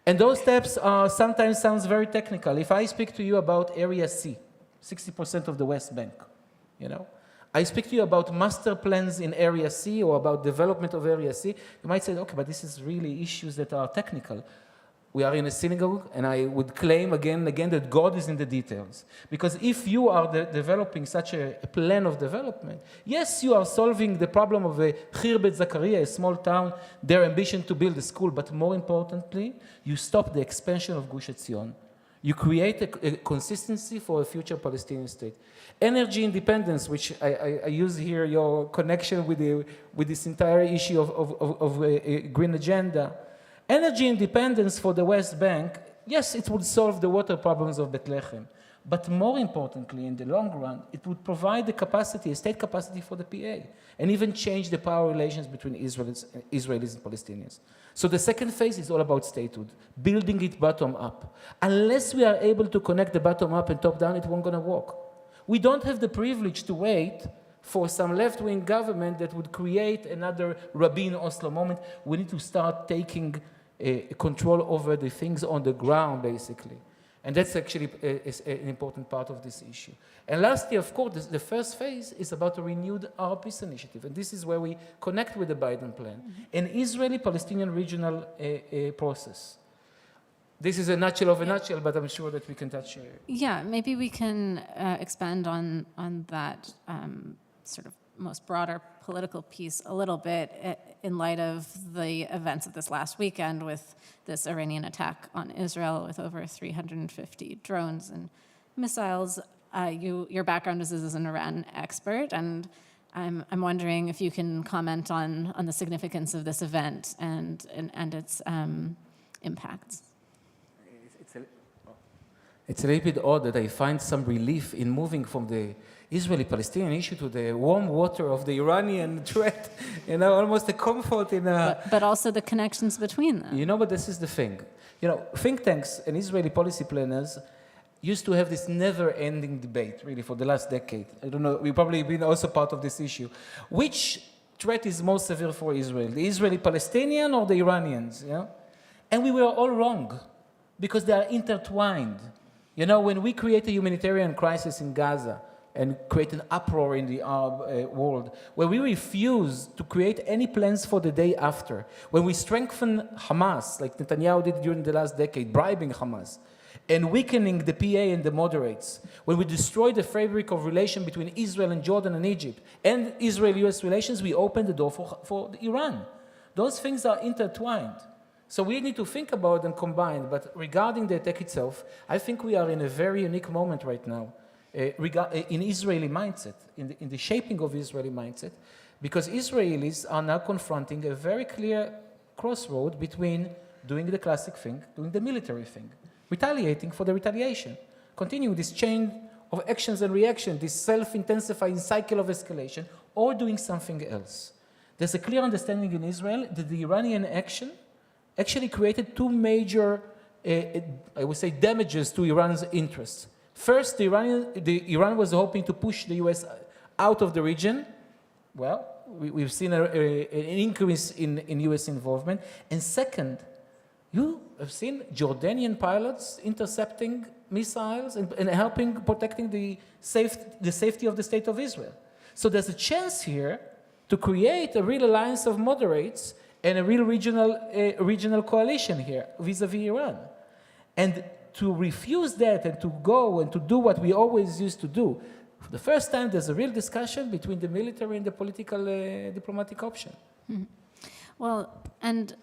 And those steps are sometimes sounds very technical. If I speak to you about Area C, 60% of the West Bank, you know. I speak to you about master plans in Area C or about development of Area C. You might say, okay, but this is really issues that are technical. We are in a synagogue, and I would claim again and again that God is in the details. Because if you are developing such a plan of development, yes, you are solving the problem of Khir Bet Zakaria, a small town, their ambition to build a school, but more importantly, you stop the expansion of Gush Etzion. You create a consistency for a future Palestinian state. Energy independence, which I use here your connection with this entire issue of a green agenda. Energy independence for the West Bank, yes, it would solve the water problems of Bethlehem. But more importantly, in the long run, it would provide the capacity, a state capacity for the PA, and even change the power relations between Israelis and Palestinians. So the second phase is all about statehood, building it bottom up. Unless we are able to connect the bottom up and top down, it won't gonna work. We don't have the privilege to wait for some left-wing government that would create another Rabbi Oslo moment. We need to start taking control over the things on the ground, basically. And that's actually an important part of this issue. And lastly, of course, the first phase is about a renewed Arab Peace Initiative. And this is where we connect with the Biden plan, an Israeli-Palestinian regional process. This is a nutshell of a nutshell, but I'm sure that we can touch. Yeah, maybe we can expand on that sort of most broader political piece a little bit in light of the events of this last weekend with this Iranian attack on Israel with over 350 drones and missiles. Your background is as an Iran expert, and I'm wondering if you can comment on the significance of this event and its impacts. It's a little bit odd that I find some relief in moving from the Israeli-Palestinian issue to the warm water of the Iranian threat, almost a comfort in a... But also the connections between them. But this is the thing. Think tanks and Israeli policy planners used to have this never-ending debate, really, for the last decade. I don't know, we've probably been also part of this issue. Which threat is most severe for Israel, the Israeli-Palestinian or the Iranians? And we were all wrong, because they are intertwined. When we create a humanitarian crisis in Gaza and create an uproar in the Arab world, where we refuse to create any plans for the day after, when we strengthen Hamas, like Netanyahu did during the last decade, bribing Hamas, and weakening the PA and the moderates, when we destroy the fabric of relation between Israel and Jordan and Egypt, and Israel-US relations, we open the door for Iran. Those things are intertwined. So we need to think about them combined, but regarding the attack itself, I think we are in a very unique moment right now in Israeli mindset, in the shaping of Israeli mindset, because Israelis are now confronting a very clear crossroad between doing the classic thing, doing the military thing, retaliating for the retaliation, continuing this chain of actions and reaction, this self-intensifying cycle of escalation, or doing something else. There's a clear understanding in Israel that the Iranian action actually created two major, I would say, damages to Iran's interests. First, Iran was hoping to push the US out of the region. Well, we've seen an increase in US involvement. And second, you have seen Jordanian pilots intercepting missiles and helping protecting the safety of the state of Israel. So there's a chance here to create a real alliance of moderates and a real regional coalition here vis-a-vis Iran. And to refuse that and to go and to do what we always used to do, for the first time there's a real discussion between the military and the political diplomatic option. Mm-hmm. Well, and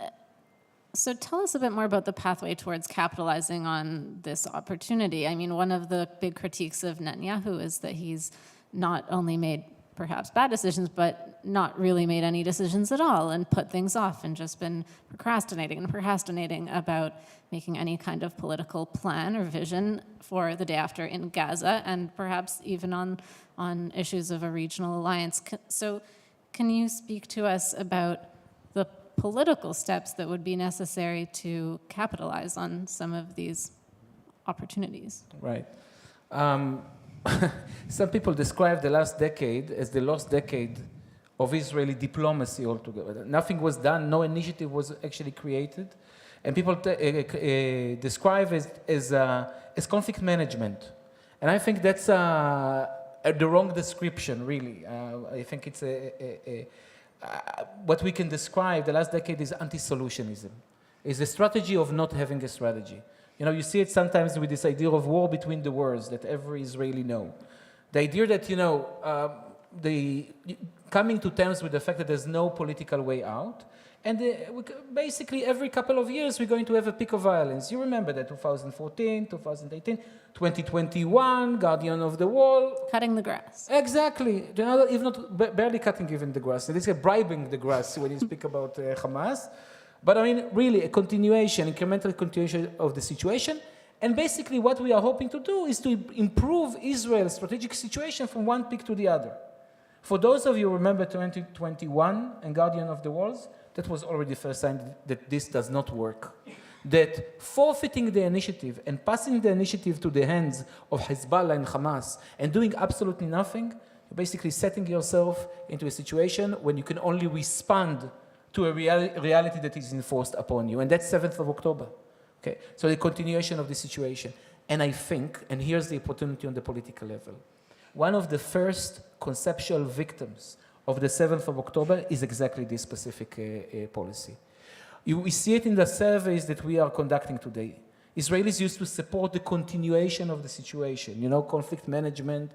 so tell us a bit more about the pathway towards capitalizing on this opportunity. I mean, one of the big critiques of Netanyahu is that he's not only made perhaps bad decisions, but not really made any decisions at all and put things off and just been procrastinating about making any kind of political plan or vision for the day after in Gaza and perhaps even on issues of a regional alliance. So can you speak to us about the political steps that would be necessary to capitalize on some of these opportunities? Right. Some people describe the last decade as the lost decade of Israeli diplomacy altogether. Nothing was done, no initiative was actually created, and people describe it as conflict management. And I think that's the wrong description, really. I think it's what we can describe the last decade is anti-solutionism. It's a strategy of not having a strategy. You see it sometimes with this idea of war between the worlds that every Israeli knows. The idea that, coming to terms with the fact that there's no political way out, and basically every couple of years we're going to have a peak of violence. You remember that 2014, 2018, 2021, Guardian of the Wall. Cutting the grass. Exactly. If not barely cutting even the grass. It is bribing the grass when you speak about Hamas. But I mean, really, a continuation, incremental continuation of the situation. And basically what we are hoping to do is to improve Israel's strategic situation from one peak to the other. For those of you who remember 2021 and Guardian of the Walls, that was already the first sign that this does not work. That forfeiting the initiative and passing the initiative to the hands of Hezbollah and Hamas and doing absolutely nothing, you're basically setting yourself into a situation when you can only respond to a reality that is enforced upon you. And that's 7th of October. Okay? So the continuation of the situation. And I think, and here's the opportunity on the political level, one of the first conceptual victims of the 7th of October is exactly this specific policy. We see it in the surveys that we are conducting today. Israelis used to support the continuation of the situation, conflict management,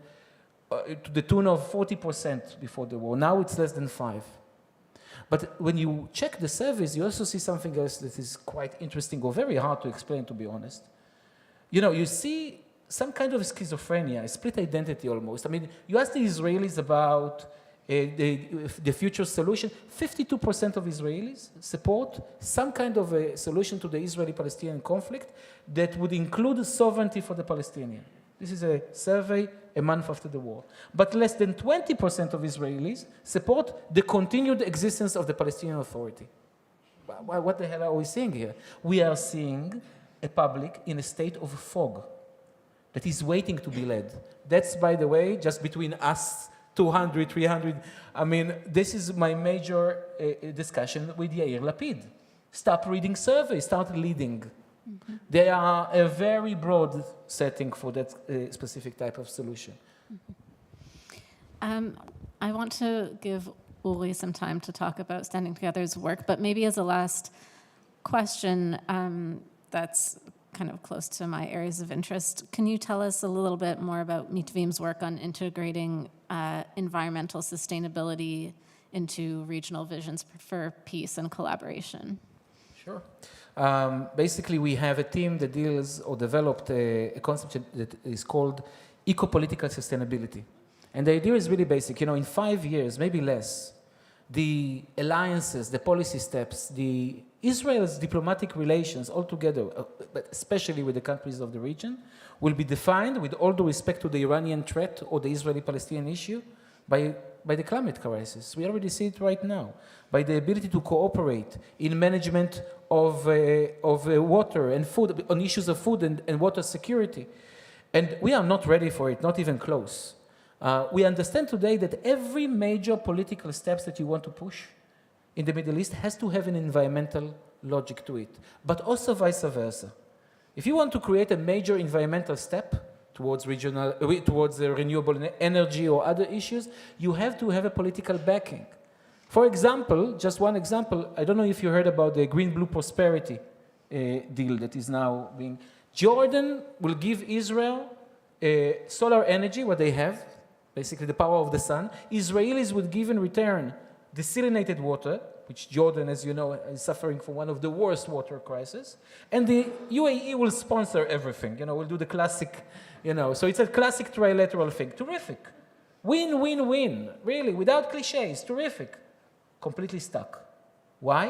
to the tune of 40% before the war. Now it's less than 5%. But when you check the surveys, you also see something else that is quite interesting or very hard to explain, to be honest. You see some kind of schizophrenia, a split identity almost. I mean, you ask the Israelis about the future solution, 52% of Israelis support some kind of a solution to the Israeli-Palestinian conflict that would include sovereignty for the Palestinian. This is a survey a month after the war. But less than 20% of Israelis support the continued existence of the Palestinian Authority. What the hell are we seeing here? We are seeing a public in a state of fog that is waiting to be led. That's, by the way, just between us, 200, 300. I mean, this is my major discussion with Yair Lapid. Stop reading surveys, start leading. Mm-hmm. They are a very broad setting for that specific type of solution. Mm-hmm. I want to give Uri some time to talk about Standing Together's work, but maybe as a last question that's kind of close to my areas of interest, can you tell us a little bit more about Mitvim's work on integrating environmental sustainability into regional visions for peace and collaboration? Sure. Basically, we have a team that deals or developed a concept that is called eco-political sustainability. And the idea is really basic. In 5 years, maybe less, the alliances, the policy steps, Israel's diplomatic relations altogether, but especially with the countries of the region, will be defined, with all due respect to the Iranian threat or the Israeli-Palestinian issue, by the climate crisis. We already see it right now. By the ability to cooperate in management of water and food, on issues of food and water security. And we are not ready for it, not even close. We understand today that every major political steps that you want to push in the Middle East has to have an environmental logic to it, but also vice versa. If you want to create a major environmental step towards renewable energy or other issues, you have to have a political backing. For example, just one example, I don't know if you heard about the Green-Blue Prosperity deal that is now being... Jordan will give Israel solar energy, what they have, basically the power of the sun. Israelis would give in return desalinated water, which Jordan, as you know, is suffering from one of the worst water crises. And the UAE will sponsor everything, we'll do the classic, So it's a classic trilateral thing. Terrific. Win, win, win. Really, without cliches, terrific. Completely stuck. Why?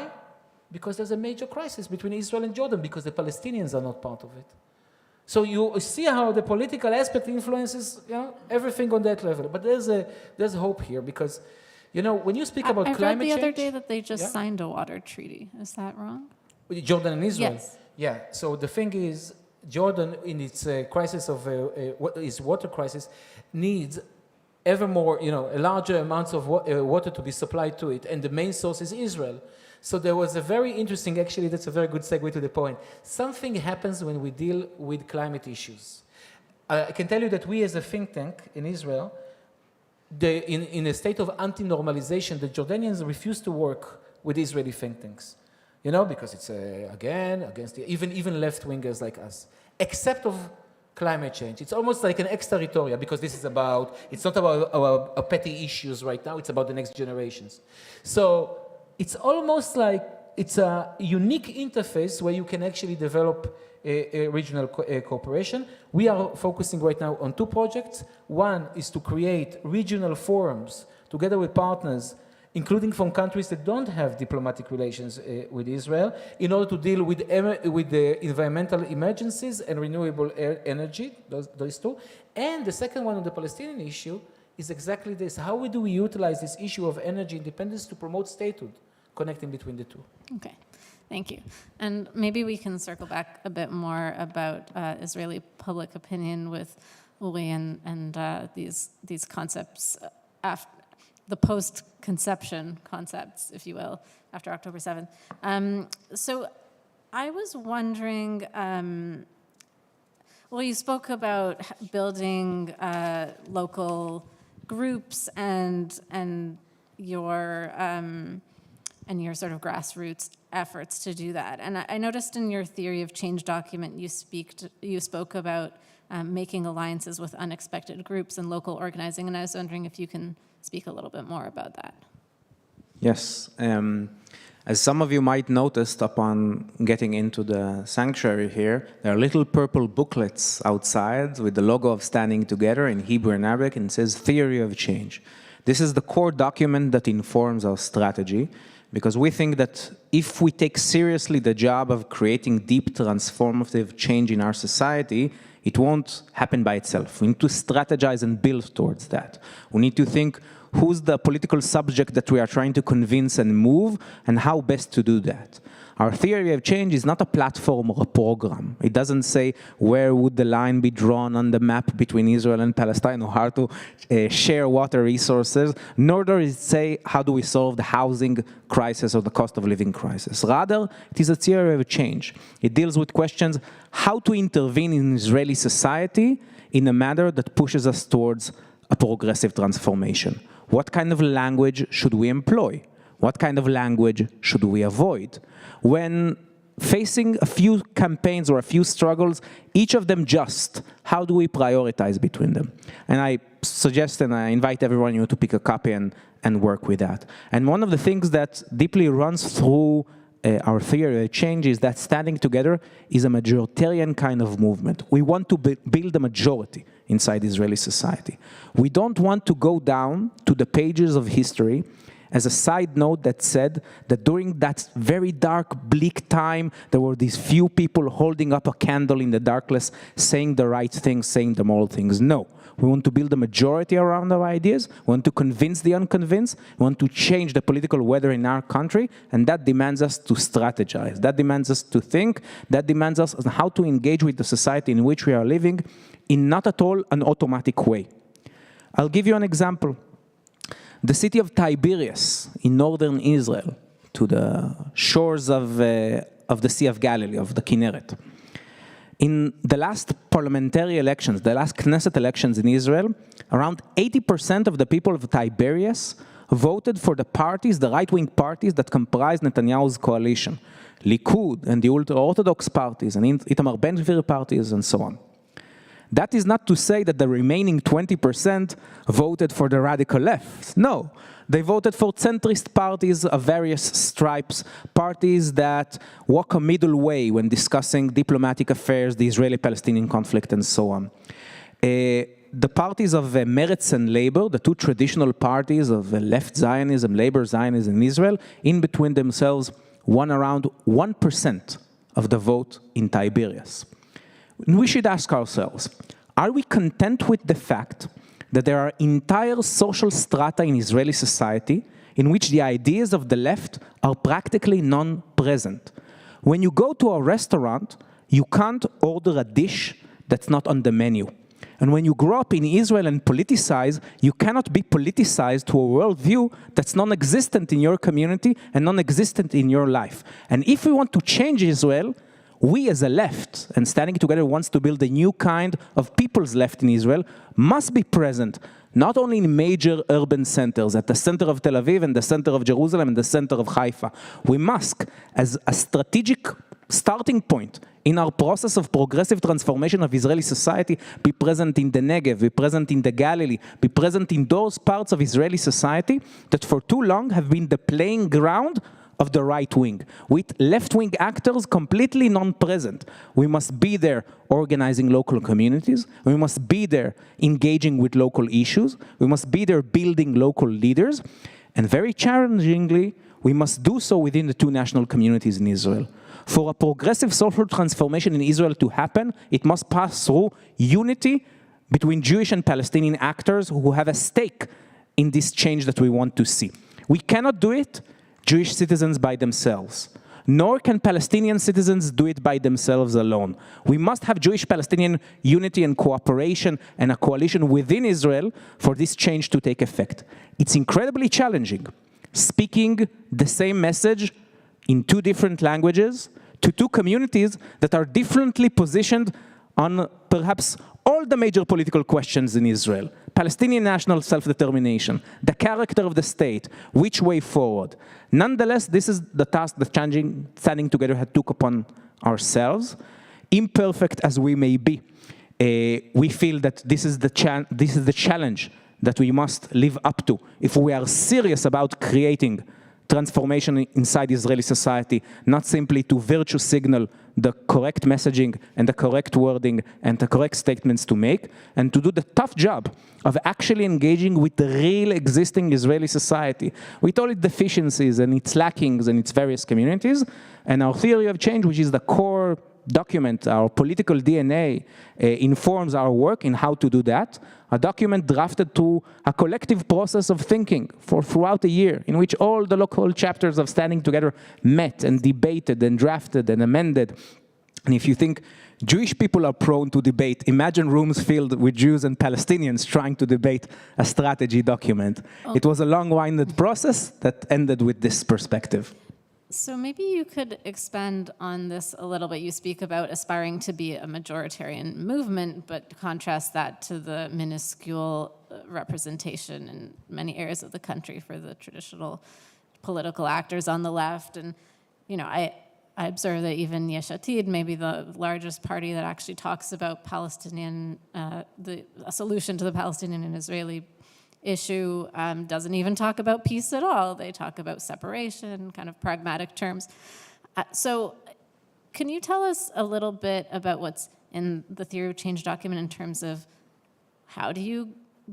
Because there's a major crisis between Israel and Jordan, because the Palestinians are not part of it. So you see how the political aspect influences everything on that level. But there's hope here, because when you speak about climate change... I read the other day that they just signed a water treaty. Is that wrong? Jordan and Israel? Yes. Yeah. So the thing is, Jordan, in its crisis of its water crisis, needs ever more, larger amounts of water to be supplied to it, and the main source is Israel. So there was a very interesting, actually, that's a very good segue to the point. Something happens when we deal with climate issues. I can tell you that we, as a think tank in Israel, in a state of anti-normalization, the Jordanians refuse to work with Israeli think tanks. Because it's, again, against even left-wingers like us. Except of climate change. It's almost like an extra-territoria, because it's not about our petty issues right now, it's about the next generations. So it's almost like it's a unique interface where you can actually develop a regional cooperation. We are focusing right now on 2 projects. One is to create regional forums together with partners including from countries that don't have diplomatic relations with Israel, in order to deal with the environmental emergencies and renewable energy, those two. And the second one on the Palestinian issue is exactly this. How do we utilize this issue of energy independence to promote statehood, connecting between the two? Okay, thank you. And maybe we can circle back a bit more about Israeli public opinion with Uri and these concepts after the post-conception concepts, if you will, after October 7th. So I was wondering, well, you spoke about building local groups and your sort of grassroots efforts to do that. And I noticed in your theory of change document, you spoke about making alliances with unexpected groups and local organizing, and I was wondering if you can speak a little bit more about that. Yes. As some of you might noticed upon getting into the sanctuary here, there are little purple booklets outside with the logo of Standing Together in Hebrew and Arabic, and it says Theory of Change. This is the core document that informs our strategy, because we think that if we take seriously the job of creating deep transformative change in our society, it won't happen by itself. We need to strategize and build towards that. We need to think who's the political subject that we are trying to convince and move, and how best to do that. Our theory of change is not a platform or a program. It doesn't say where would the line be drawn on the map between Israel and Palestine, or how to share water resources, nor does it say how do we solve the housing crisis or the cost of living crisis. Rather, it is a theory of change. It deals with questions how to intervene in Israeli society in a manner that pushes us towards a progressive transformation. What kind of language should we employ? What kind of language should we avoid? When facing a few campaigns or a few struggles, each of them just, how do we prioritize between them? And I suggest and I invite everyone to pick a copy and work with that. And one of the things that deeply runs through our theory of change is that standing together is a majoritarian kind of movement. We want to build a majority inside Israeli society. We don't want to go down to the pages of history as a side note that said that during that very dark, bleak time, there were these few people holding up a candle in the darkness, saying the right things, saying the moral things. No. We want to build a majority around our ideas. We want to convince the unconvinced. We want to change the political weather in our country, and that demands us to strategize. That demands us to think. That demands us on how to engage with the society in which we are living in not at all an automatic way. I'll give you an example. The city of Tiberias in northern Israel, to the shores of the Sea of Galilee, of the Kinneret. In the last parliamentary elections, the last Knesset elections in Israel, around 80% of the people of Tiberias voted for the parties, the right-wing parties that comprise Netanyahu's coalition, Likud and the ultra-Orthodox parties and Itamar Ben-Gvir parties and so on. That is not to say that the remaining 20% voted for the radical left. No, they voted for centrist parties of various stripes, parties that walk a middle way when discussing diplomatic affairs, the Israeli-Palestinian conflict, and so on. The parties of Meretz and Labor, the two traditional parties of left Zionism, Labor Zionism in Israel, in between themselves won around 1% of the vote in Tiberias. We should ask ourselves, are we content with the fact that there are entire social strata in Israeli society in which the ideas of the left are practically non-present? When you go to a restaurant, you can't order a dish that's not on the menu. And when you grow up in Israel and politicize, you cannot be politicized to a worldview that's non-existent in your community and non-existent in your life. And if we want to change Israel, we as a left, and Standing Together wants to build a new kind of people's left in Israel, must be present, not only in major urban centers, at the center of Tel Aviv and the center of Jerusalem and the center of Haifa. We must, as a strategic starting point in our process of progressive transformation of Israeli society, be present in the Negev, be present in the Galilee, be present in those parts of Israeli society that for too long have been the playing ground of the right wing, with left-wing actors completely non-present. We must be there organizing local communities. We must be there engaging with local issues. We must be there building local leaders. And very challengingly, we must do so within the two national communities in Israel. For a progressive social transformation in Israel to happen, it must pass through unity between Jewish and Palestinian actors who have a stake in this change that we want to see. We cannot do it, Jewish citizens by themselves, nor can Palestinian citizens do it by themselves alone. We must have Jewish-Palestinian unity and cooperation and a coalition within Israel for this change to take effect. It's incredibly challenging, speaking the same message in two different languages to two communities that are differently positioned on perhaps all the major political questions in Israel. Palestinian national self-determination, the character of the state, which way forward. Nonetheless, this is the task that standing together had took upon ourselves. Imperfect as we may be, we feel that this is the challenge that we must live up to if we are serious about creating transformation inside Israeli society, not simply to virtue signal the correct messaging and the correct wording and the correct statements to make, and to do the tough job of actually engaging with the real existing Israeli society, with all its deficiencies and its lackings and its various communities. And our theory of change, which is the core document, our political DNA, informs our work in how to do that. A document drafted to a collective process of thinking throughout a year, in which all the local chapters of Standing Together met and debated and drafted and amended. And if you think Jewish people are prone to debate, imagine rooms filled with Jews and Palestinians trying to debate a strategy document. Oh. It was a long-winded process that ended with this perspective. So maybe you could expand on this a little bit. You speak about aspiring to be a majoritarian movement, but contrast that to the minuscule representation in many areas of the country for the traditional political actors on the left. And, you know, I observe that even Yesh Atid, maybe the largest party that actually talks about Palestinian, a solution to the Palestinian and Israeli issue, doesn't even talk about peace at all. They talk about separation, kind of pragmatic terms. So can you tell us a little bit about what's in the Theory of Change document in terms of how do you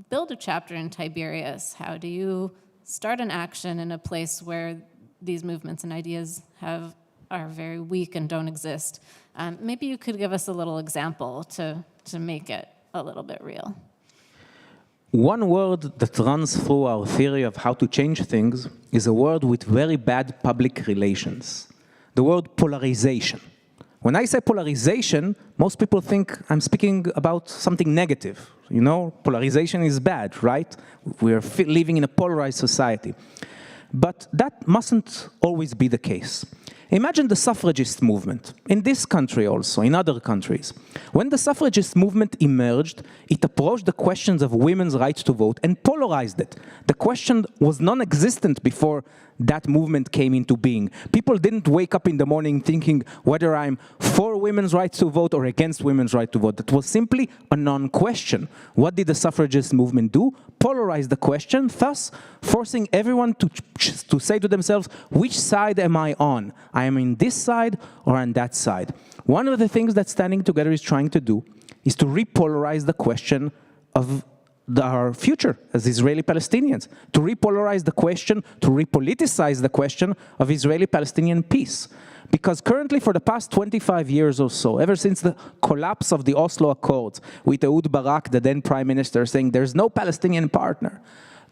build a chapter in Tiberias? How do you start an action in a place where these movements and ideas are very weak and don't exist? Maybe you could give us a little example to make it a little bit real. One word that runs through our theory of how to change things is a word with very bad public relations. The word polarization. When I say polarization, most people think I'm speaking about something negative. You know, polarization is bad, right? We're living in a polarized society. But that mustn't always be the case. Imagine the suffragist movement, in this country also, in other countries. When the suffragist movement emerged, it approached the questions of women's right to vote and polarized it. The question was non-existent before that movement came into being. People didn't wake up in the morning thinking whether I'm for women's right to vote or against women's right to vote. That was simply a non-question. What did the suffragist movement do? Polarize the question, thus forcing everyone to say to themselves, which side am I on? I am in this side or on that side. One of the things that Standing Together is trying to do is to repolarize the question of our future as Israeli-Palestinians, to repolarize the question, to repoliticize the question of Israeli-Palestinian peace. Because currently, for the past 25 years or so, ever since the collapse of the Oslo Accords, with Ehud Barak, the then prime minister, saying there's no Palestinian partner,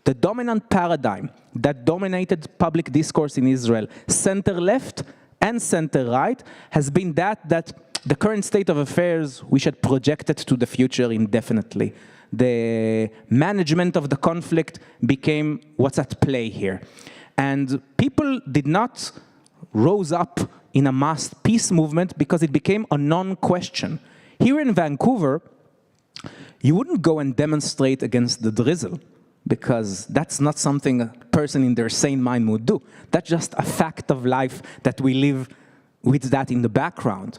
the dominant paradigm that dominated public discourse in Israel, center-left and center-right, has been that the current state of affairs we should project it to the future indefinitely. The management of the conflict became what's at play here. And people did not rose up in a mass peace movement because it became a non-question. Here in Vancouver, you wouldn't go and demonstrate against the drizzle because that's not something a person in their sane mind would do. That's just a fact of life that we live with that in the background.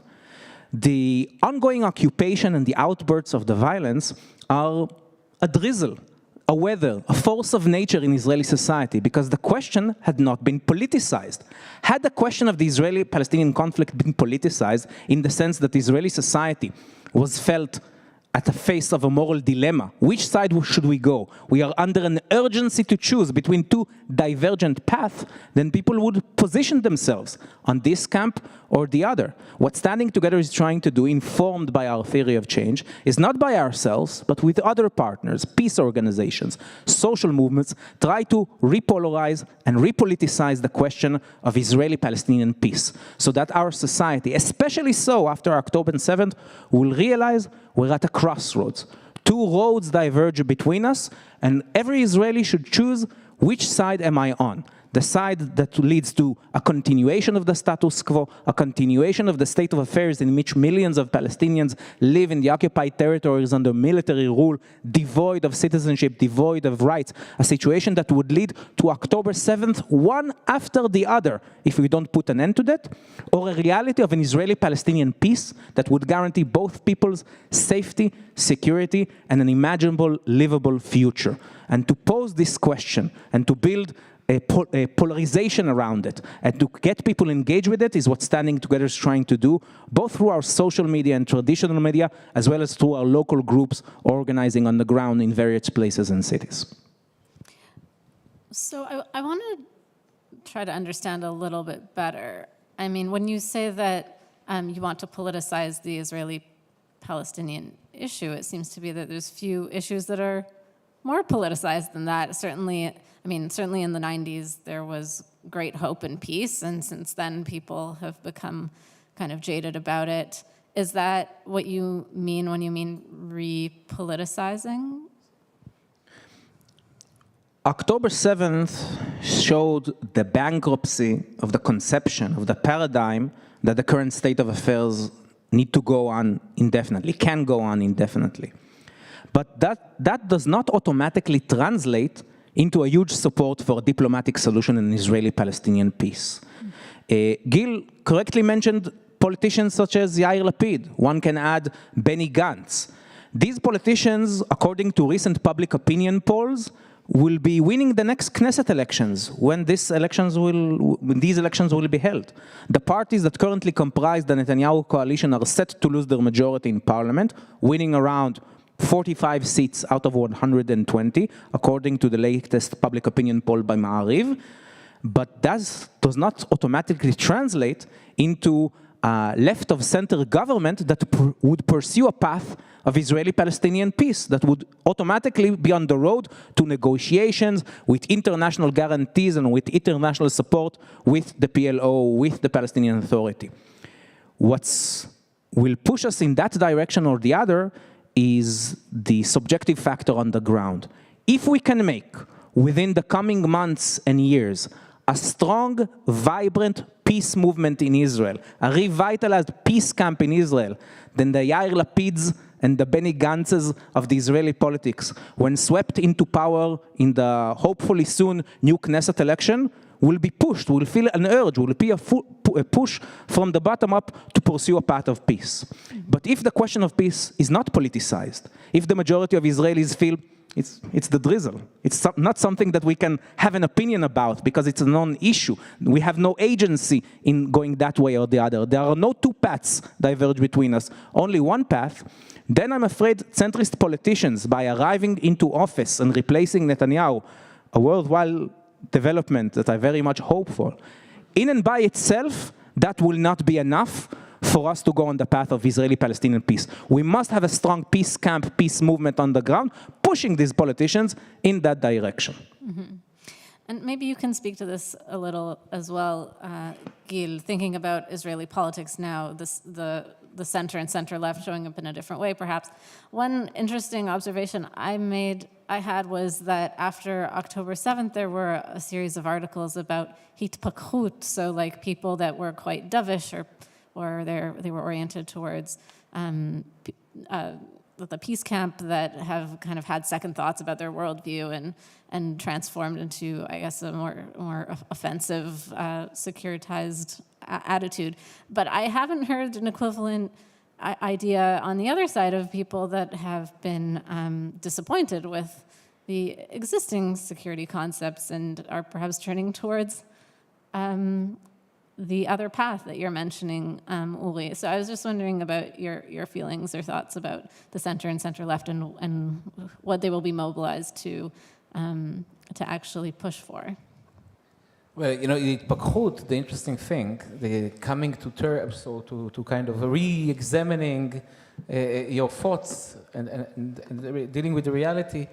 The ongoing occupation and the outbursts of the violence are a drizzle, a weather, a force of nature in Israeli society, because the question had not been politicized. Had the question of the Israeli-Palestinian conflict been politicized in the sense that Israeli society was felt at the face of a moral dilemma. Which side should we go? We are under an urgency to choose between two divergent paths, then people would position themselves on this camp or the other. What Standing Together is trying to do, informed by our theory of change, is not by ourselves, but with other partners, peace organizations, social movements, try to repolarize and repoliticize the question of Israeli-Palestinian peace, so that our society, especially so after October 7th, will realize we're at a crossroads. Two roads diverge between us, and every Israeli should choose which side am I on. The side that leads to a continuation of the status quo, a continuation of the state of affairs in which millions of Palestinians live in the occupied territories under military rule, devoid of citizenship, devoid of rights, a situation that would lead to October 7th, one after the other, if we don't put an end to that, or a reality of an Israeli-Palestinian peace that would guarantee both people's safety, security, and an imaginable, livable future. And to pose this question and to build a polarization around it, and to get people engaged with it is what Standing Together is trying to do, both through our social media and traditional media, as well as through our local groups organizing on the ground in various places and cities. So I want to try to understand a little bit better. I mean, when you say that you want to politicize the Israeli-Palestinian issue, it seems to be that there's few issues that are more politicized than that. Certainly in the 90s, there was great hope and peace, and since then, people have become kind of jaded about it. Is that what you mean when you mean repoliticizing? October 7th showed the bankruptcy of the conception, of the paradigm that the current state of affairs need to go on indefinitely, can go on indefinitely. But that does not automatically translate into a huge support for a diplomatic solution in Israeli-Palestinian peace. Gil correctly mentioned politicians such as Yair Lapid. One can add Benny Gantz. These politicians, according to recent public opinion polls, will be winning the next Knesset elections when these elections will be held. The parties that currently comprise the Netanyahu coalition are set to lose their majority in parliament, winning around 45 seats out of 120, according to the latest public opinion poll by Ma'ariv. But that does not automatically translate into a left-of-center government that would pursue a path of Israeli-Palestinian peace that would automatically be on the road to negotiations with international guarantees and with international support with the PLO, with the Palestinian Authority. What will push us in that direction or the other is the subjective factor on the ground. If we can make, within the coming months and years, a strong, vibrant peace movement in Israel, a revitalized peace camp in Israel, then the Yair Lapids and the Benny Gantzes of the Israeli politics, when swept into power in the hopefully soon new Knesset election, will be pushed, will feel an urge, will be a push from the bottom up to pursue a path of peace. But if the question of peace is not politicized, if the majority of Israelis feel it's the drizzle, it's not something that we can have an opinion about because it's a non-issue, we have no agency in going that way or the other, there are no two paths diverge between us, only one path, then I'm afraid centrist politicians, by arriving into office and replacing Netanyahu, a worthwhile development that I very much hope for, in and by itself, that will not be enough for us to go on the path of Israeli-Palestinian peace. We must have a strong peace camp, peace movement on the ground, pushing these politicians in that direction. Mm-hmm. And maybe you can speak to this a little as well, Gil, thinking about Israeli politics now, the center and center-left showing up in a different way, perhaps. One interesting observation I had was that after October 7th, there were a series of articles about hitpakhut, so like people that were quite dovish or they were oriented towards the peace camp that have kind of had second thoughts about their worldview and transformed into, I guess, a more offensive, securitized attitude. But I haven't heard an equivalent idea on the other side of people that have been disappointed with the existing security concepts and are perhaps turning towards the other path that you're mentioning, Uri. So I was just wondering about your feelings or thoughts about the center and center-left and what they will be mobilized to actually push for. Well, in Pakhut, the interesting thing, the coming to terms or to kind of re-examining your thoughts and dealing with the reality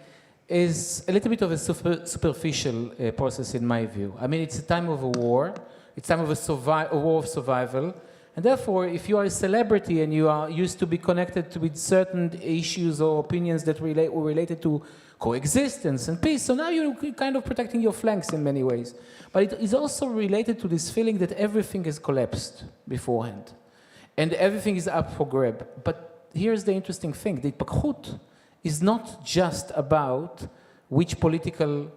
is a little bit of a superficial process in my view. I mean, it's a time of a war. It's time of a war of survival. And therefore, if you are a celebrity and you are used to be connected with certain issues or opinions that were related to coexistence and peace, so now you're kind of protecting your flanks in many ways. But it is also related to this feeling that everything has collapsed beforehand. And everything is up for grab. But here's the interesting thing. The Pakhut is not just about which political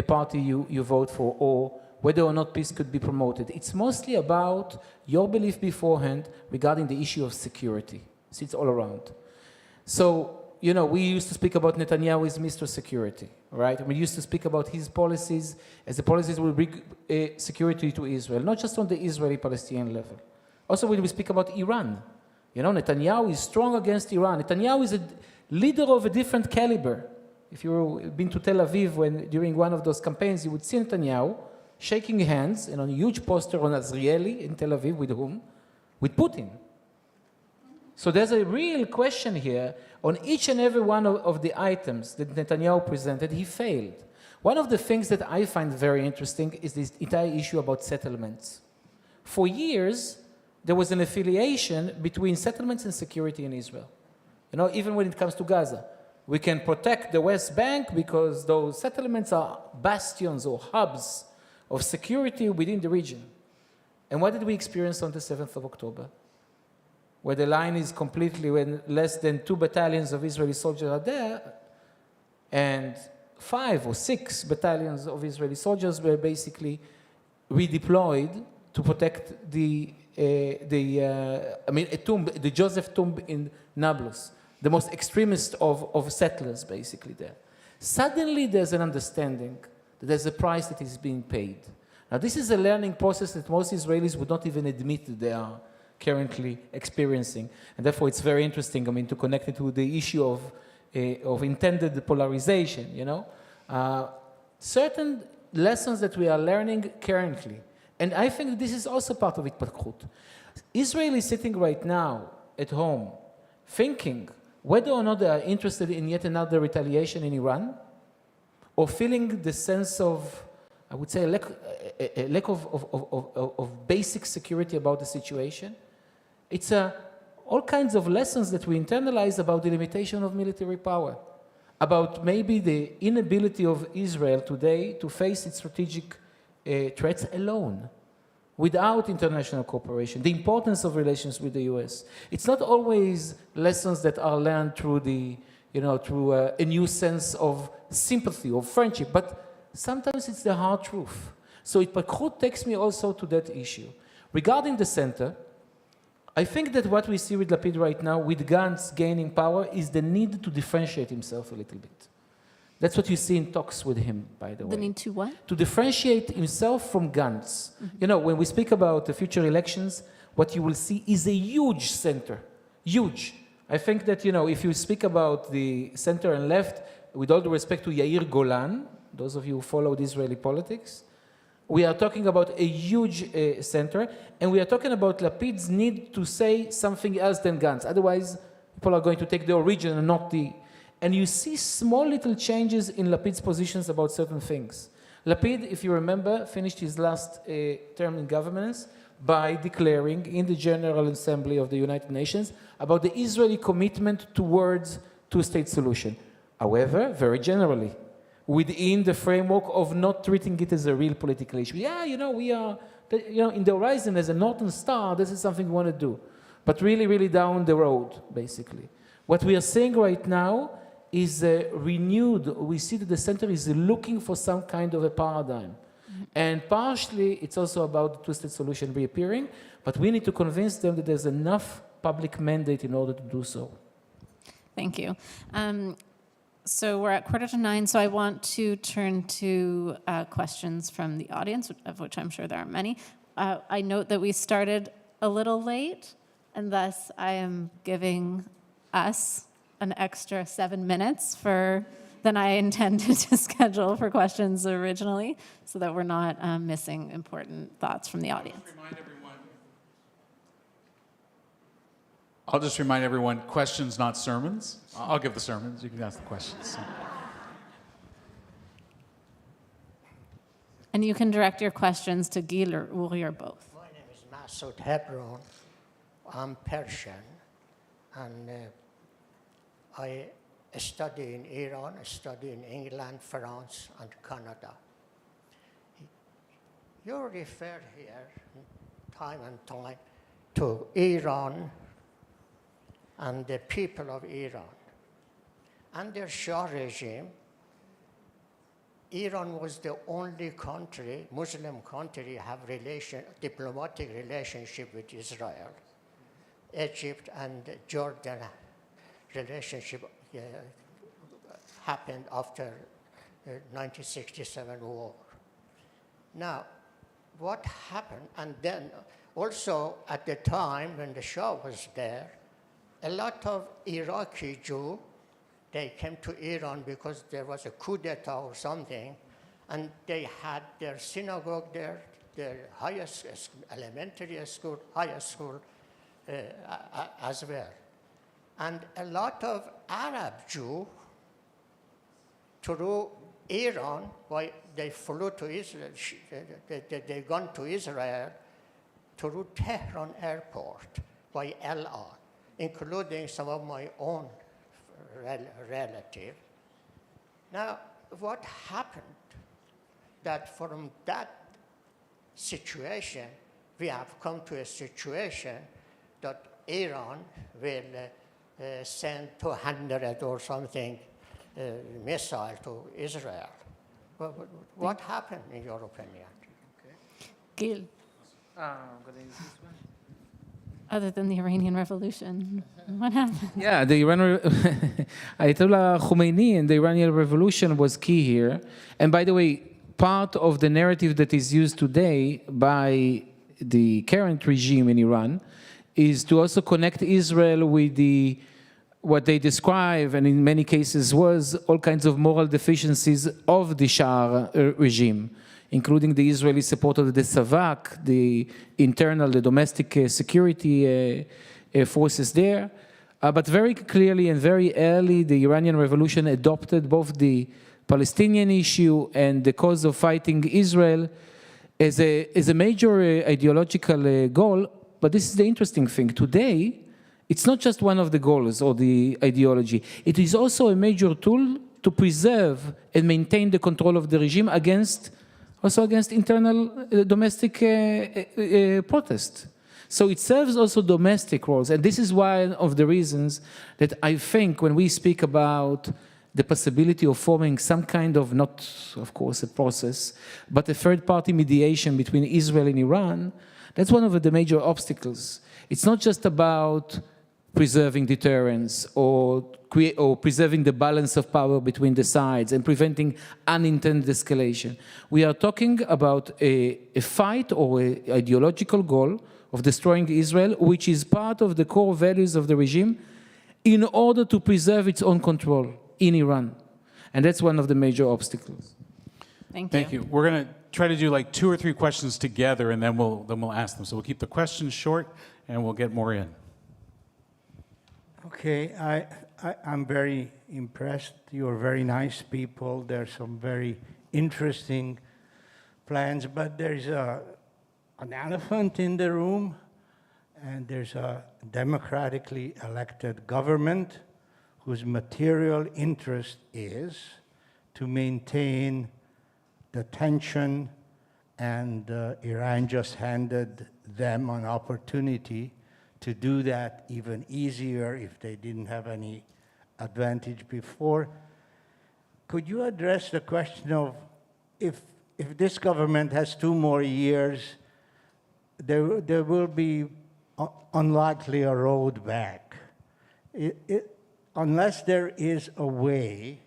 party you vote for or whether or not peace could be promoted. It's mostly about your belief beforehand regarding the issue of security. So it's all around. So, we used to speak about Netanyahu as Mr. Security, right? We used to speak about his policies as the policies will bring security to Israel, not just on the Israeli-Palestinian level. Also, when we speak about Iran, Netanyahu is strong against Iran. Netanyahu is a leader of a different caliber. If you've been to Tel Aviv during one of those campaigns, you would see Netanyahu shaking hands and on a huge poster on Azrieli in Tel Aviv with whom? With Putin. So there's a real question here. On each and every one of the items that Netanyahu presented, he failed. One of the things that I find very interesting is this entire issue about settlements. For years, there was an affiliation between settlements and security in Israel. Even when it comes to Gaza. We can protect the West Bank because those settlements are bastions or hubs of security within the region. And what did we experience on the 7th of October? Where the line is completely, when less than 2 battalions of Israeli soldiers are there, and 5 or 6 battalions of Israeli soldiers were basically redeployed to protect the Joseph tomb in Nablus, the most extremist of settlers basically there. Suddenly there's an understanding that there's a price that is being paid. Now this is a learning process that most Israelis would not even admit that they are currently experiencing. And therefore it's very interesting, to connect it to the issue of intended polarization, certain lessons that we are learning currently. And I think that this is also part of it, Pakhut. Israel is sitting right now at home thinking whether or not they are interested in yet another retaliation in Iran, or feeling the sense of, I would say, a lack of basic security about the situation. It's all kinds of lessons that we internalize about the limitation of military power, about maybe the inability of Israel today to face its strategic threats alone, without international cooperation, the importance of relations with the US. It's not always lessons that are learned through through a new sense of sympathy or friendship, but sometimes it's the hard truth. So Pakhut takes me also to that issue. Regarding the center, I think that what we see with Lapid right now, with Gantz gaining power, is the need to differentiate himself a little bit. That's what you see in talks with him, by the way. The need to what? To differentiate himself from Gantz. Mm-hmm. When we speak about the future elections, what you will see is a huge center. Huge. I think that, if you speak about the center and left, with all due respect to Yair Golan, those of you who followed Israeli politics, we are talking about a huge center, and we are talking about Lapid's need to say something else than Gantz. Otherwise, people are going to take the origin and not the... And you see small little changes in Lapid's positions about certain things. Lapid, if you remember, finished his last term in governance by declaring in the General Assembly of the United Nations about the Israeli commitment towards two-state solution. However, very generally, within the framework of not treating it as a real political issue. Yeah, we are, in the horizon as a northern star, this is something we want to do. But really, really down the road, basically. What we are seeing right now is renewed. We see that the center is looking for some kind of a paradigm. Mm-hmm. And partially, it's also about the two-state solution reappearing, but we need to convince them that there's enough public mandate in order to do so. Thank you. So we're at 8:45, so I want to turn to questions from the audience, of which I'm sure there are many. I note that we started a little late, and thus I am giving us an extra 7 minutes than I intended to schedule for questions originally, so that we're not missing important thoughts from the audience. I'll just remind everyone, questions, not sermons. I'll give the sermons. You can ask the questions. And you can direct your questions to Gil or Uri or both. My name is Masoud Hebron. I'm Persian, and I study in Iran, I study in England, France, and Canada. You refer here, time and time, to Iran and the people of Iran. Under Shah regime, Iran was the only country, Muslim country, have diplomatic relationship with Israel. Egypt and Jordan relationship happened after 1967 war. Now, what happened? And then also at the time when the Shah was there, a lot of Iraqi Jews, they came to Iran because there was a coup d'etat or something, and they had their synagogue there, their highest elementary school, highest school as well. And a lot of Arab Jews through Iran, they flew to Israel, they gone to Israel through Tehran airport by LR, including some of my own relatives. Now, what happened that from that situation, we have come to a situation that Iran will send 200 or something missile to Israel. What happened in your opinion? Gil, other than the Iranian Revolution, what happened? Yeah, the Ayatollah Khomeini and the Iranian Revolution was key here. And by the way, part of the narrative that is used today by the current regime in Iran is to also connect Israel with what they describe, and in many cases was all kinds of moral deficiencies of the Shah regime, including the Israeli support of the Savak, the domestic security forces there. But very clearly and very early, the Iranian Revolution adopted both the Palestinian issue and the cause of fighting Israel as a major ideological goal. But this is the interesting thing. Today, it's not just one of the goals or the ideology. It is also a major tool to preserve and maintain the control of the regime against internal domestic protest. So it serves also domestic roles. And this is one of the reasons that I think when we speak about the possibility of forming some kind of, not of course a process, but a third-party mediation between Israel and Iran, that's one of the major obstacles. It's not just about preserving deterrence or preserving the balance of power between the sides and preventing unintended escalation. We are talking about a fight or an ideological goal of destroying Israel, which is part of the core values of the regime, in order to preserve its own control in Iran. And that's one of the major obstacles. Thank you. Thank you. We're going to try to do like 2 or 3 questions together, and then we'll ask them. So we'll keep the questions short, and we'll get more in. Okay, I'm very impressed. You're very nice people. There's some very interesting plans, but there's an elephant in the room, and there's a democratically elected government whose material interest is to maintain the tension, and Iran just handed them an opportunity to do that even easier if they didn't have any advantage before. Could you address the question of if this government has 2 more years, there will be unlikely a road back. Unless there is a way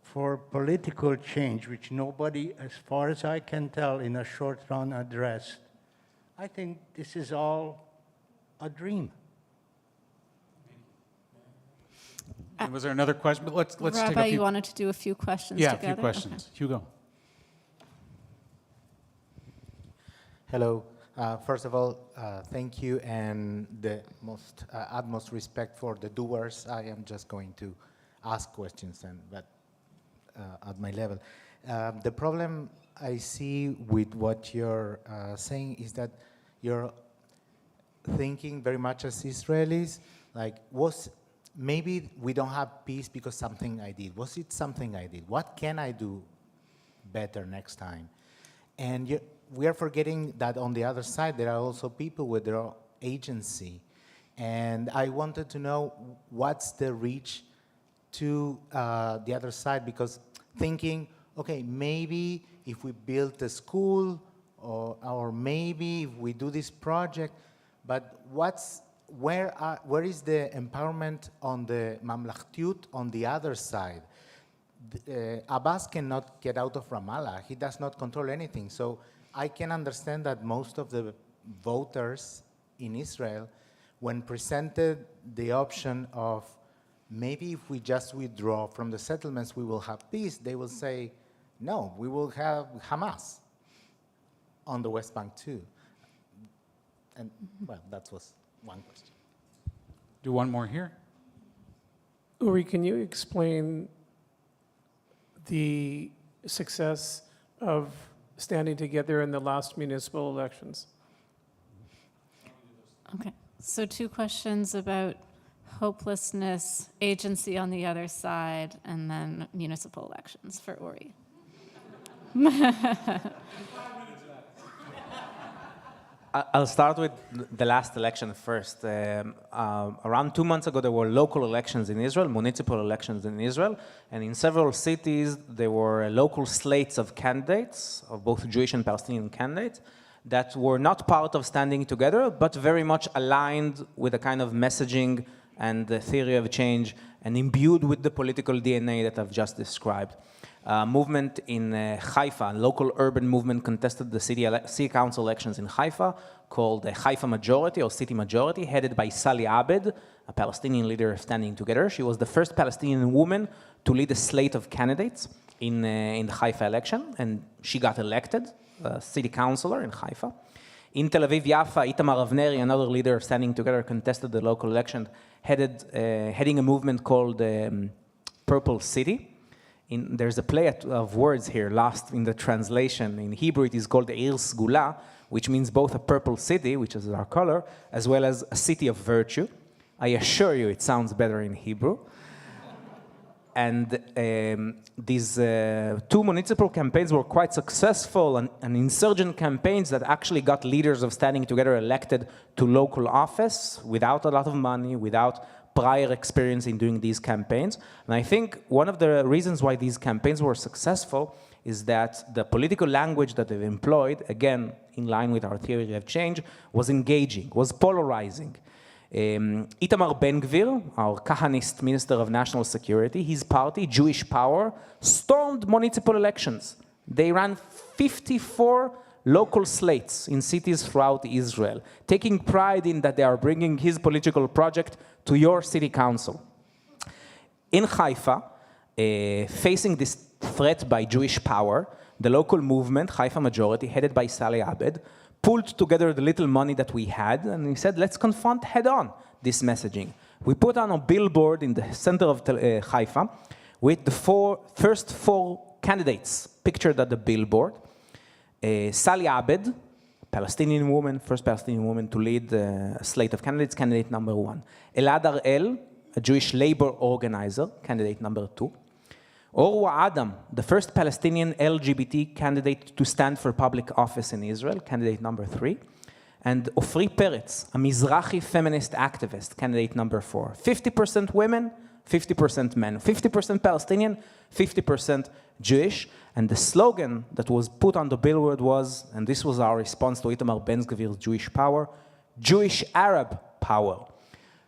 for political change, which nobody, as far as I can tell, in a short run addressed, I think this is all a dream. And was there another question? But let's take a Rabbi, few. you wanted to do a few questions Yeah, together? a few questions. Hugo. Hello. First of all, thank you and the most utmost respect for the doers. I am just going to ask questions, but at my level. The problem I see with what you're saying is that you're thinking very much as Israelis, like maybe we don't have peace because something I did. Was it something I did? What can I do better next time? And we are forgetting that on the other side, there are also people with their own agency. And I wanted to know what's the reach to the other side, because thinking, okay, maybe if we build a school or maybe if we do this project, but where is the empowerment on the mamlachtiyut on the other side? Abbas cannot get out of Ramallah. He does not control anything. So I can understand that most of the voters in Israel, when presented the option of maybe if we just withdraw from the settlements, we will have peace, they will say, no, we will have Hamas on the West Bank too. And, well, that was one question. Do one more here. Uri, can you explain the success of standing together in the last municipal elections? Okay, so 2 questions about hopelessness, agency on the other side, and then municipal elections for Uri. I'll start with the last election first. Around 2 months ago, there were local elections in Israel, municipal elections in Israel, and in several cities, there were local slates of candidates, of both Jewish and Palestinian candidates, that were not part of standing together, but very much aligned with a kind of messaging and the theory of change and imbued with the political DNA that I've just described. Movement in Haifa, a local urban movement contested the city council elections in Haifa, called the Haifa Majority or City Majority, headed by Sali Abed, a Palestinian leader of Standing Together. She was the first Palestinian woman to lead a slate of candidates in the Haifa election, and she got elected city councilor in Haifa. In Tel Aviv, Yaffa, Itamar Avneri, another leader of Standing Together, contested the local election, heading a movement called Purple City. There's a play of words here, lost in the translation. In Hebrew, it is called Ir Sgula, which means both a purple city, which is our color, as well as a city of virtue. I assure you it sounds better in Hebrew. And these 2 municipal campaigns were quite successful, and insurgent campaigns that actually got leaders of Standing Together elected to local office without a lot of money, without prior experience in doing these campaigns. And I think one of the reasons why these campaigns were successful is that the political language that they've employed, again, in line with our theory of change, was engaging, was polarizing. Itamar Ben-Gvir, our Kahanist Minister of National Security, his party, Jewish Power, stormed municipal elections. They ran 54 local slates in cities throughout Israel, taking pride in that they are bringing his political project to your city council. In Haifa, facing this threat by Jewish Power, the local movement, Haifa Majority, headed by Sali Abed, pulled together the little money that we had, and we said, let's confront head-on this messaging. We put on a billboard in the center of Haifa with the first four candidates pictured at the billboard. Sali Abed, Palestinian woman, first Palestinian woman to lead a slate of candidates, candidate number 1. Elad Arel, a Jewish labor organizer, candidate number 2. Orwa Adam, the first Palestinian LGBT candidate to stand for public office in Israel, candidate number 3. And Ofri Peretz, a Mizrahi feminist activist, candidate number 4. 50% women, 50% men, 50% Palestinian, 50% Jewish. And the slogan that was put on the billboard was, and this was our response to Itamar Ben-Gvir's Jewish Power, Jewish Arab Power.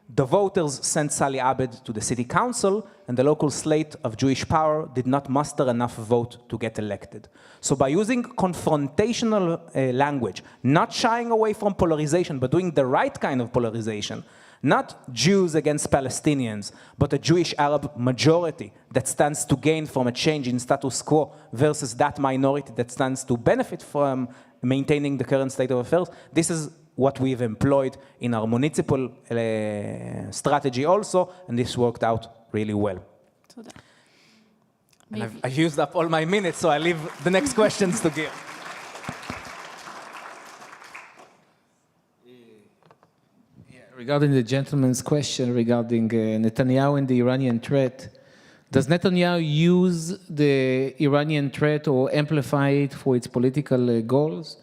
The voters sent Sali Abed to the city council, and the local slate of Jewish power did not muster enough vote to get elected. So by using confrontational language, not shying away from polarization, but doing the right kind of polarization, not Jews against Palestinians, but a Jewish Arab majority that stands to gain from a change in status quo versus that minority that stands to benefit from maintaining the current state of affairs. This is what we've employed in our municipal strategy also, and this worked out really well. And I've used up all my minutes, so I leave the next questions to Gil. Regarding the gentleman's question regarding Netanyahu and the Iranian threat, does Netanyahu use the Iranian threat or amplify it for its political goals?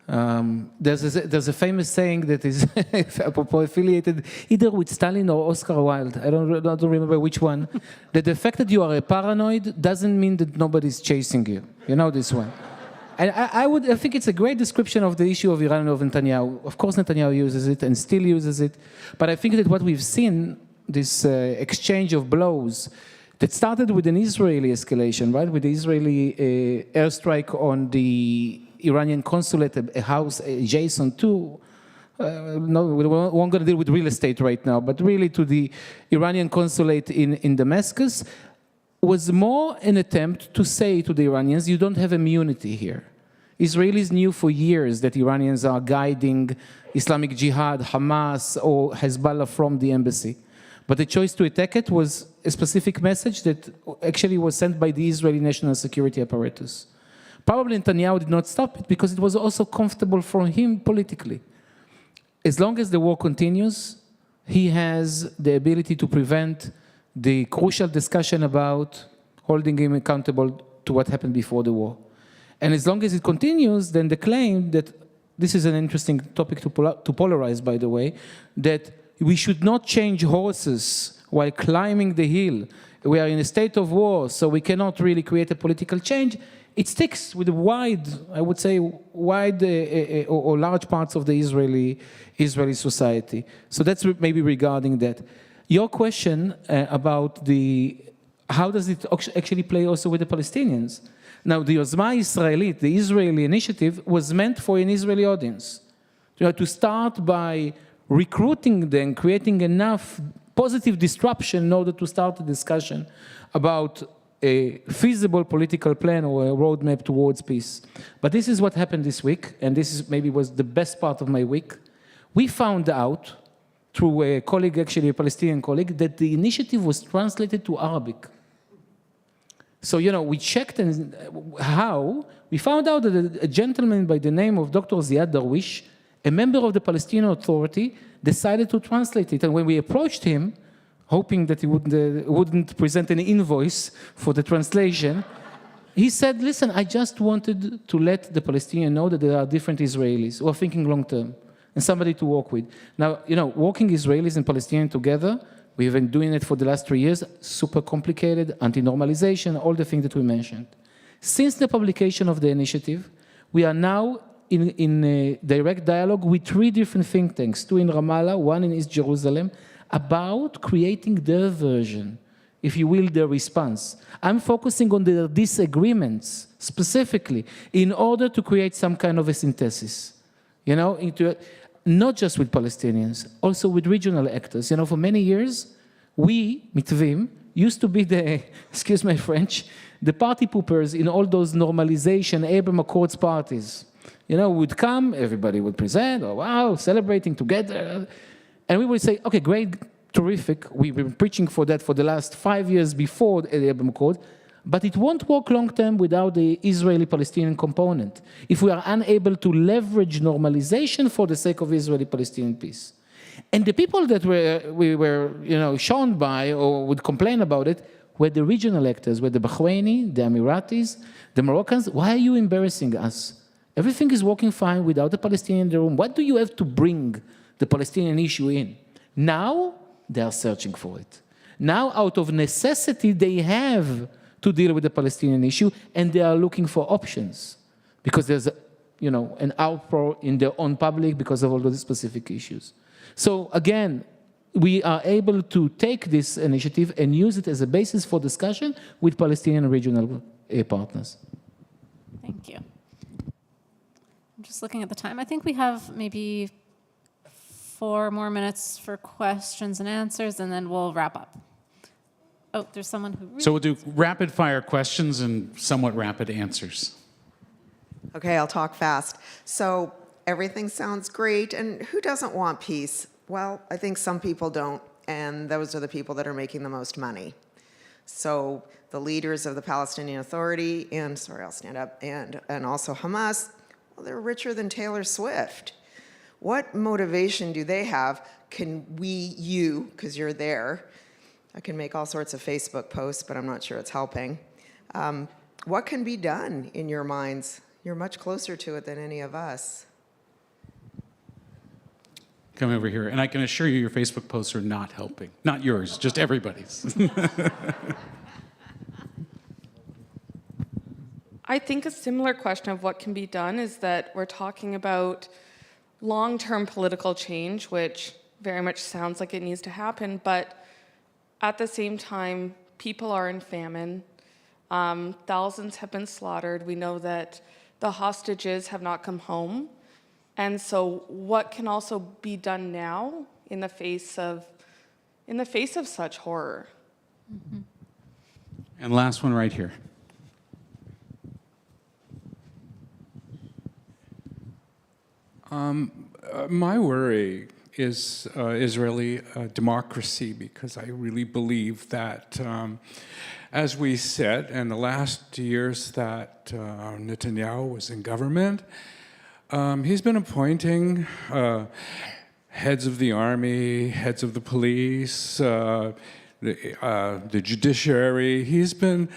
There's a famous saying that is affiliated either with Stalin or Oscar Wilde, I don't remember which one, that the fact that you are a paranoid doesn't mean that nobody's chasing you. You know this one. And I think it's a great description of the issue of Iran and of Netanyahu. Of course Netanyahu uses it and still uses it, but I think that what we've seen, this exchange of blows, that started with an Israeli escalation, right? With the Israeli airstrike on the Iranian consulate, a house adjacent to, no, we won't going to deal with real estate right now, but really to the Iranian consulate in Damascus, was more an attempt to say to the Iranians, you don't have immunity here. Israelis knew for years that Iranians are guiding Islamic Jihad, Hamas, or Hezbollah from the embassy. But the choice to attack it was a specific message that actually was sent by the Israeli national security apparatus. Probably Netanyahu did not stop it because it was also comfortable for him politically. As long as the war continues, he has the ability to prevent the crucial discussion about holding him accountable to what happened before the war. And as long as it continues, then the claim that, this is an interesting topic to polarize, by the way, that we should not change horses while climbing the hill. We are in a state of war, so we cannot really create a political change. It sticks with a wide, I would say, wide or large parts of the Israeli society. So that's maybe regarding that. Your question about how does it actually play also with the Palestinians? Now, the Yozma Israelit, the Israeli initiative, was meant for an Israeli audience. To start by recruiting them, creating enough positive disruption in order to start a discussion about a feasible political plan or a roadmap towards peace. But this is what happened this week, and this is maybe was the best part of my week. We found out through a colleague, actually a Palestinian colleague, that the initiative was translated to Arabic. So, we checked and how. We found out that a gentleman by the name of Dr. Ziad Darwish, a member of the Palestinian Authority, decided to translate it. And when we approached him, hoping that he wouldn't present an invoice for the translation, he said, listen, I just wanted to let the Palestinians know that there are different Israelis who are thinking long term and somebody to work with. Now, working Israelis and Palestinians together, we've been doing it for the last 3 years, super complicated, anti-normalization, all the things that we mentioned. Since the publication of the initiative, we are now in a direct dialogue with 3 different think tanks, 2 in Ramallah, 1 in East Jerusalem, about creating their version, if you will, their response. I'm focusing on their disagreements specifically in order to create some kind of a synthesis, not just with Palestinians, also with regional actors. For many years, we, Mitvim, used to be the, excuse my French, the party poopers in all those normalization, Abraham Accords parties. Would come, everybody would present, oh wow, celebrating together. And we would say, okay, great, terrific. We've been preaching for that for the last 5 years before the Abraham Accord, but it won't work long-term without the Israeli-Palestinian component, if we are unable to leverage normalization for the sake of Israeli-Palestinian peace. And the people that we were shown by or would complain about it were the regional actors, were the Bahraini, the Emiratis, the Moroccans. Why are you embarrassing us? Everything is working fine without the Palestinian in the room. What do you have to bring the Palestinian issue in? Now, they are searching for it. Now, out of necessity, they have to deal with the Palestinian issue, and they are looking for options because there's, an outpour in their own public because of all those specific issues. So again, we are able to take this initiative and use it as a basis for discussion with Palestinian regional partners. Thank you. I'm just looking at the time. I think we have maybe 4 more minutes for questions and answers, and then we'll wrap up. Oh, there's someone who... So we'll do rapid fire questions and somewhat rapid answers. Okay, I'll talk fast. So everything sounds great, and who doesn't want peace? Well, I think some people don't, and those are the people that are making the most money. So the leaders of the Palestinian Authority, and, sorry, I'll stand up, and also Hamas, well, they're richer than Taylor Swift. What motivation do they have? Can you, because you're there, I can make all sorts of Facebook posts, but I'm not sure it's helping. What can be done in your minds? You're much closer to it than any of us. Come over here. And I can assure you your Facebook posts are not helping. Not yours, just everybody's. I think a similar question of what can be done is that we're talking about long-term political change, which very much sounds like it needs to happen, but at the same time, people are in famine. Thousands have been slaughtered. We know that the hostages have not come home. And so what can also be done now in the face of such horror? Mm-hmm. And last one right here. My worry is Israeli democracy, because I really believe that, as we said, in the last years that Netanyahu was in government, he's been appointing heads of the army, heads of the police, the judiciary. He's been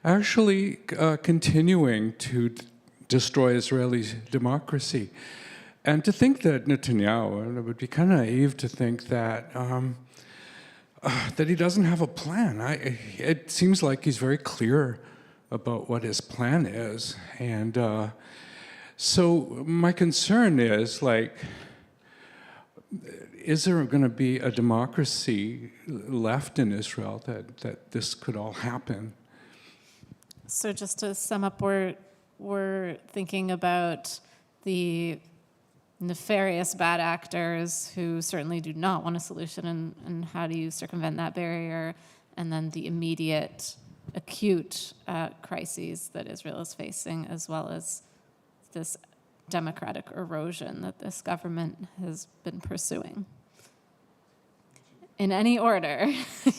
actually continuing to destroy Israeli democracy. And to think that Netanyahu, and it would be kind of naive to think that that he doesn't have a plan. It seems like he's very clear about what his plan is. And so my concern is, like, is there going to be a democracy left in Israel that this could all happen? So just to sum up, we're thinking about the nefarious bad actors who certainly do not want a solution, and how do you circumvent that barrier, and then the immediate acute crises that Israel is facing, as well as this democratic erosion that this government has been pursuing. In any order,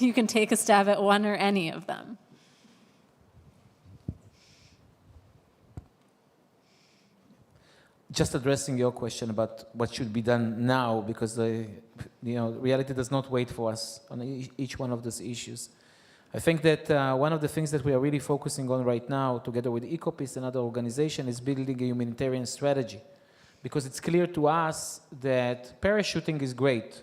you can take a stab at one or any of them. Just addressing your question about what should be done now, because reality does not wait for us on each one of those issues. I think that one of the things that we are really focusing on right now, together with EcoPeace and other organizations, is building a humanitarian strategy. Because it's clear to us that parachuting is great.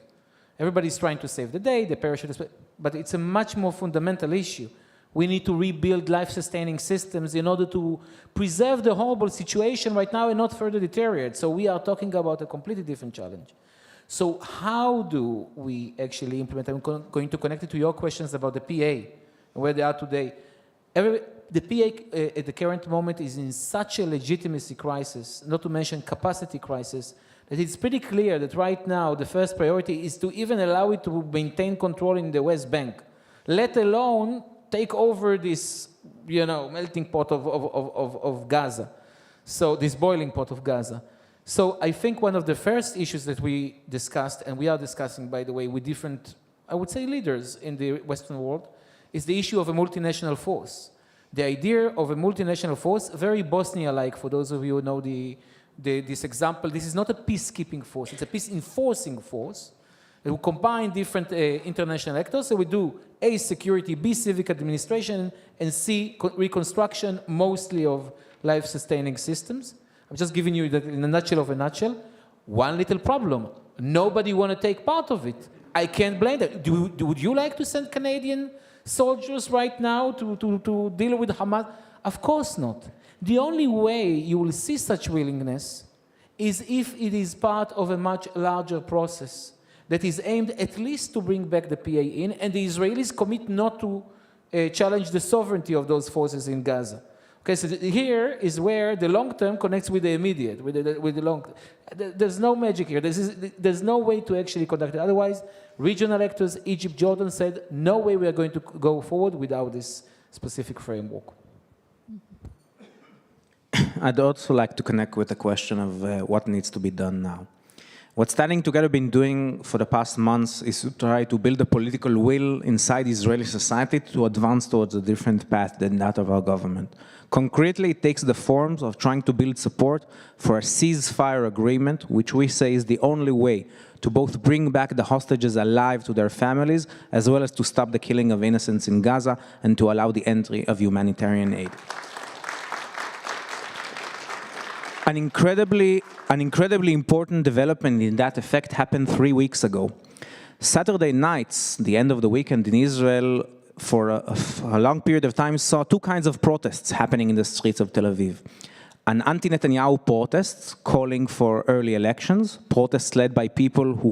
Everybody's trying to save the day, the parachute is, but it's a much more fundamental issue. We need to rebuild life-sustaining systems in order to preserve the horrible situation right now and not further deteriorate. So we are talking about a completely different challenge. So how do we actually implement? I'm going to connect it to your questions about the PA and where they are today. The PA at the current moment is in such a legitimacy crisis, not to mention capacity crisis, that it's pretty clear that right now the first priority is to even allow it to maintain control in the West Bank, let alone take over this, melting pot of Gaza. So this boiling pot of Gaza. So I think one of the first issues that we discussed, and we are discussing, by the way, with different, I would say, leaders in the Western world, is the issue of a multinational force. The idea of a multinational force, very Bosnia-like, for those of you who know this example. This is not a peacekeeping force, it's a peace-enforcing force. We combine different international actors, so we do A, security, B, civic administration, and C, reconstruction, mostly of life-sustaining systems. I'm just giving you that in a nutshell of a nutshell. One little problem, nobody want to take part of it. I can't blame that. Would you like to send Canadian soldiers right now to deal with Hamas? Of course not. The only way you will see such willingness is if it is part of a much larger process. that is aimed at least to bring back the PA in, and the Israelis commit not to challenge the sovereignty of those forces in Gaza. Okay, so here is where the long term connects with the immediate, with the long. There's no magic here. There's no way to actually conduct it. Otherwise, regional actors, Egypt, Jordan said, no way we are going to go forward without this specific framework. I'd also like to connect with the question of what needs to be done now. What Standing Together been doing for the past months is to try to build a political will inside Israeli society to advance towards a different path than that of our government. Concretely, it takes the forms of trying to build support for a ceasefire agreement, which we say is the only way to both bring back the hostages alive to their families, as well as to stop the killing of innocents in Gaza and to allow the entry of humanitarian aid. An incredibly important development in that effect happened 3 weeks ago. Saturday nights, the end of the weekend in Israel, for a long period of time, saw two kinds of protests happening in the streets of Tel Aviv. An anti-Netanyahu protest calling for early elections, protests led by people who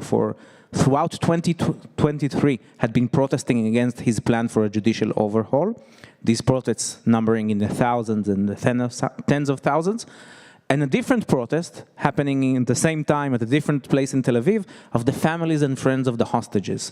throughout 2023 had been protesting against his plan for a judicial overhaul. These protests numbering in the thousands and the tens of thousands. And a different protest happening at the same time at a different place in Tel Aviv of the families and friends of the hostages,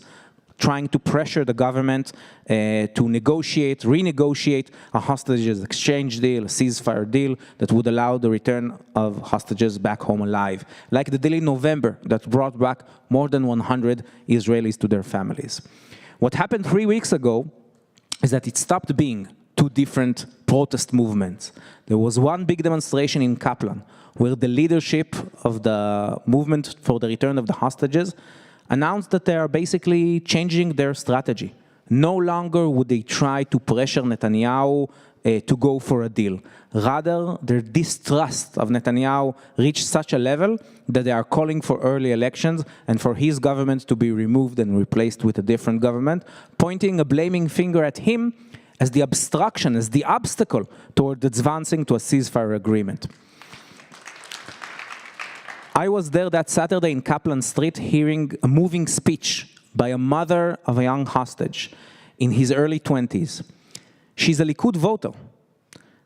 trying to pressure the government to renegotiate a hostages exchange deal, a ceasefire deal that would allow the return of hostages back home alive, like the deal in November that brought back more than 100 Israelis to their families. What happened 3 weeks ago is that it stopped being two different protest movements. There was one big demonstration in Kaplan where the leadership of the movement for the return of the hostages announced that they are basically changing their strategy. No longer would they try to pressure Netanyahu to go for a deal. Rather, their distrust of Netanyahu reached such a level that they are calling for early elections and for his government to be removed and replaced with a different government, pointing a blaming finger at him as the obstruction, as the obstacle toward advancing to a ceasefire agreement. I was there that Saturday in Kaplan Street hearing a moving speech by a mother of a young hostage in his early 20s. She's a Likud voter.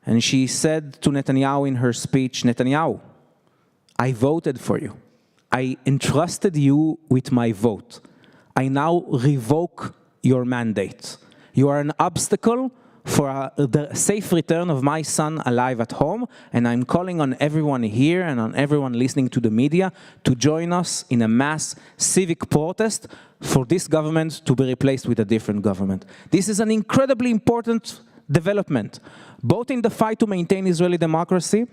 And she said to Netanyahu in her speech, Netanyahu, I voted for you. I entrusted you with my vote. I now revoke your mandate. You are an obstacle for the safe return of my son alive at home, and I'm calling on everyone here and on everyone listening to the media to join us in a mass civic protest for this government to be replaced with a different government. This is an incredibly important development, both in the fight to maintain Israeli democracy,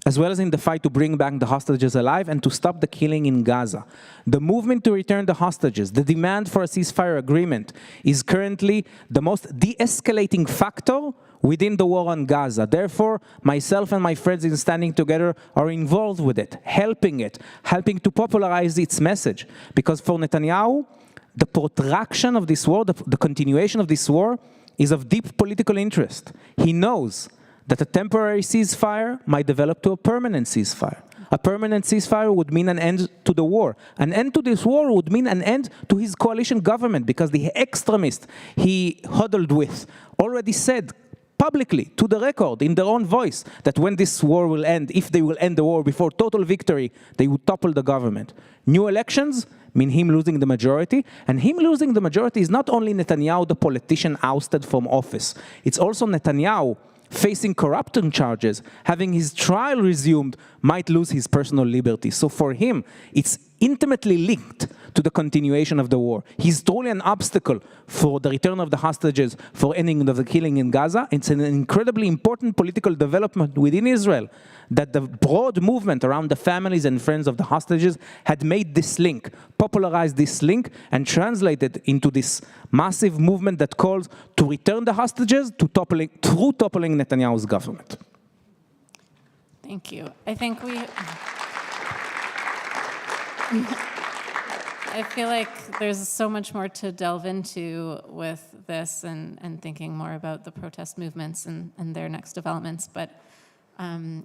as well as in the fight to bring back the hostages alive and to stop the killing in Gaza. The movement to return the hostages, the demand for a ceasefire agreement, is currently the most de-escalating factor within the war on Gaza. Therefore, myself and my friends in Standing Together are involved with it, helping to popularize its message. Because for Netanyahu, the protraction of this war, the continuation of this war, is of deep political interest. He knows that a temporary ceasefire might develop to a permanent ceasefire. A permanent ceasefire would mean an end to the war. An end to this war would mean an end to his coalition government, because the extremists he huddled with already said publicly, to the record, in their own voice, that when this war will end, if they will end the war before total victory, they would topple the government. New elections mean him losing the majority, and him losing the majority is not only Netanyahu, the politician ousted from office, it's also Netanyahu facing corruption charges, having his trial resumed, might lose his personal liberty. So for him, it's intimately linked to the continuation of the war. He's totally an obstacle for the return of the hostages, for ending of the killing in Gaza. It's an incredibly important political development within Israel that the broad movement around the families and friends of the hostages had made this link, popularized this link, and translated into this massive movement that calls to return the hostages through toppling Netanyahu's government. Thank you. I think I feel like there's so much more to delve into with this and thinking more about the protest movements and their next developments, but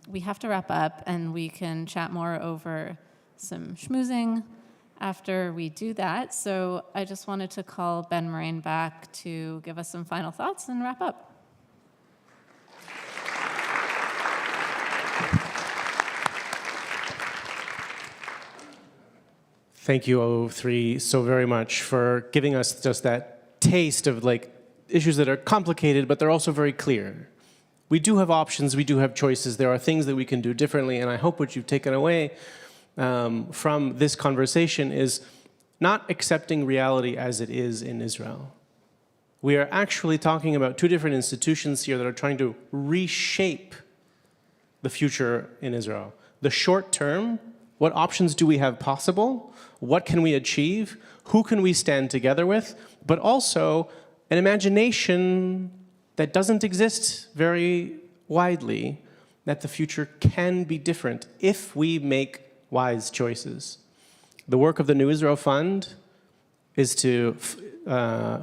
we have to wrap up, and we can chat more over some schmoozing after we do that. So I just wanted to call Ben Marin back to give us some final thoughts and wrap up. Thank you, O3, so very much for giving us just that taste of like issues that are complicated, but they're also very clear. We do have options, we do have choices, there are things that we can do differently, and I hope what you've taken away from this conversation is not accepting reality as it is in Israel. We are actually talking about two different institutions here that are trying to reshape the future in Israel. The short term, what options do we have possible? What can we achieve? Who can we stand together with? But also an imagination that doesn't exist very widely, that the future can be different if we make wise choices. The work of the New Israel Fund is to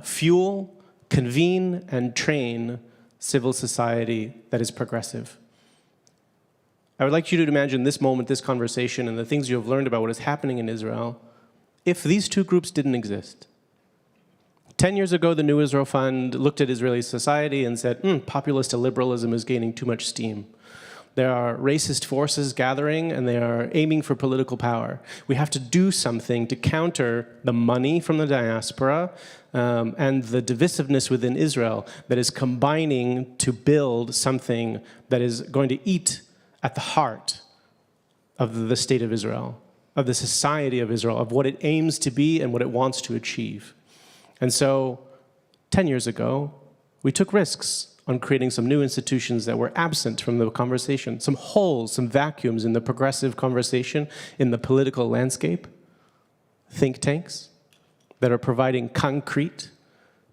fuel, convene, and train civil society that is progressive. I would like you to imagine this moment, this conversation, and the things you have learned about what is happening in Israel, if these two groups didn't exist. 10 years ago, the New Israel Fund looked at Israeli society and said, populist liberalism is gaining too much steam. There are racist forces gathering, and they are aiming for political power. We have to do something to counter the money from the diaspora and the divisiveness within Israel that is combining to build something that is going to eat at the heart of the state of Israel, of the society of Israel, of what it aims to be and what it wants to achieve. And so 10 years ago, we took risks on creating some new institutions that were absent from the conversation, some holes, some vacuums in the progressive conversation, in the political landscape, think tanks that are providing concrete,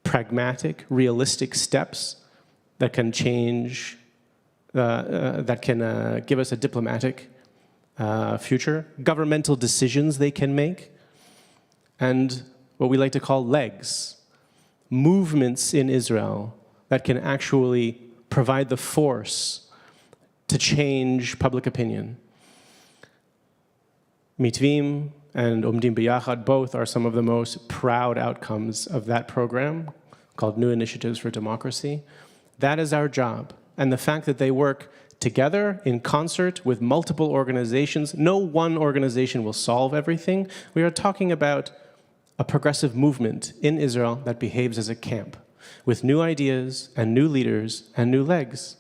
pragmatic, realistic steps that can change, that can give us a diplomatic future, governmental decisions they can make, and what we like to call legs, movements in Israel that can actually provide the force to change public opinion. Mitvim and Omdim B'Yachad both are some of the most proud outcomes of that program called New Initiatives for Democracy. That is our job. And the fact that they work together in concert with multiple organizations, no one organization will solve everything. We are talking about a progressive movement in Israel that behaves as a camp with new ideas and new leaders and new legs.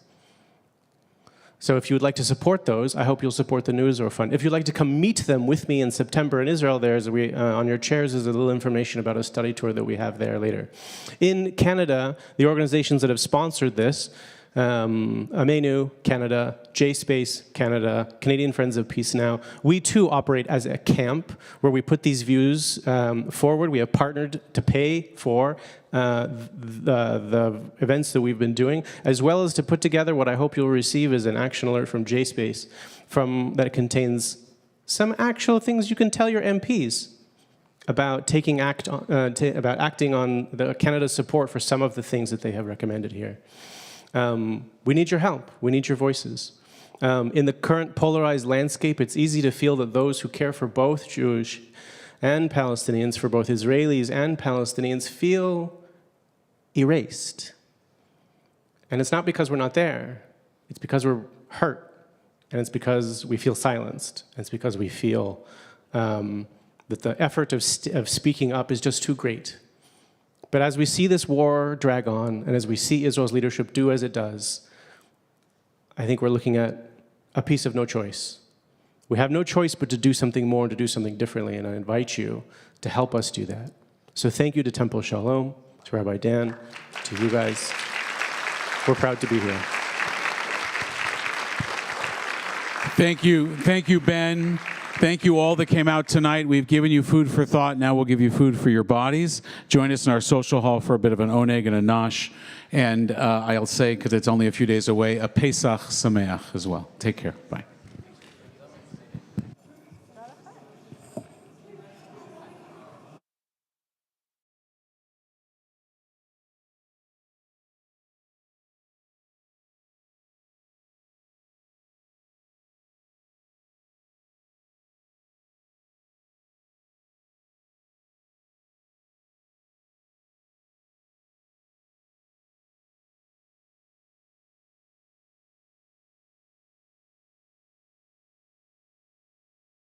So if you would like to support those, I hope you'll support the New Israel Fund. If you'd like to come meet them with me in September in Israel, on your chairs is a little information about a study tour that we have there later. In Canada, the organizations that have sponsored this, Amenu Canada, JSpace Canada, Canadian Friends of Peace Now. We too operate as a camp where we put these views forward. We have partnered to pay for the events that we've been doing, as well as to put together what I hope you'll receive is an action alert from JSpace that contains some actual things you can tell your MPs about about acting on the Canada's support for some of the things that they have recommended here. We need your help. We need your voices. In the current polarized landscape, it's easy to feel that those who care for both Jewish and Palestinians, for both Israelis and Palestinians, feel erased. And it's not because we're not there. It's because we're hurt. And it's because we feel silenced. And it's because we feel that the effort of speaking up is just too great. But as we see this war drag on, and as we see Israel's leadership do as it does, I think we're looking at a piece of no choice. We have no choice but to do something more and to do something differently, and I invite you to help us do that. So thank you to Temple Sholom, to Rabbi Dan, to you guys. We're proud to be here. Thank you, Ben. Thank you all that came out tonight. We've given you food for thought. Now we'll give you food for your bodies. Join us in our social hall for a bit of an oneg and a nosh. And I'll say, because it's only a few days away, a Pesach Sameach as well. Take care. Bye.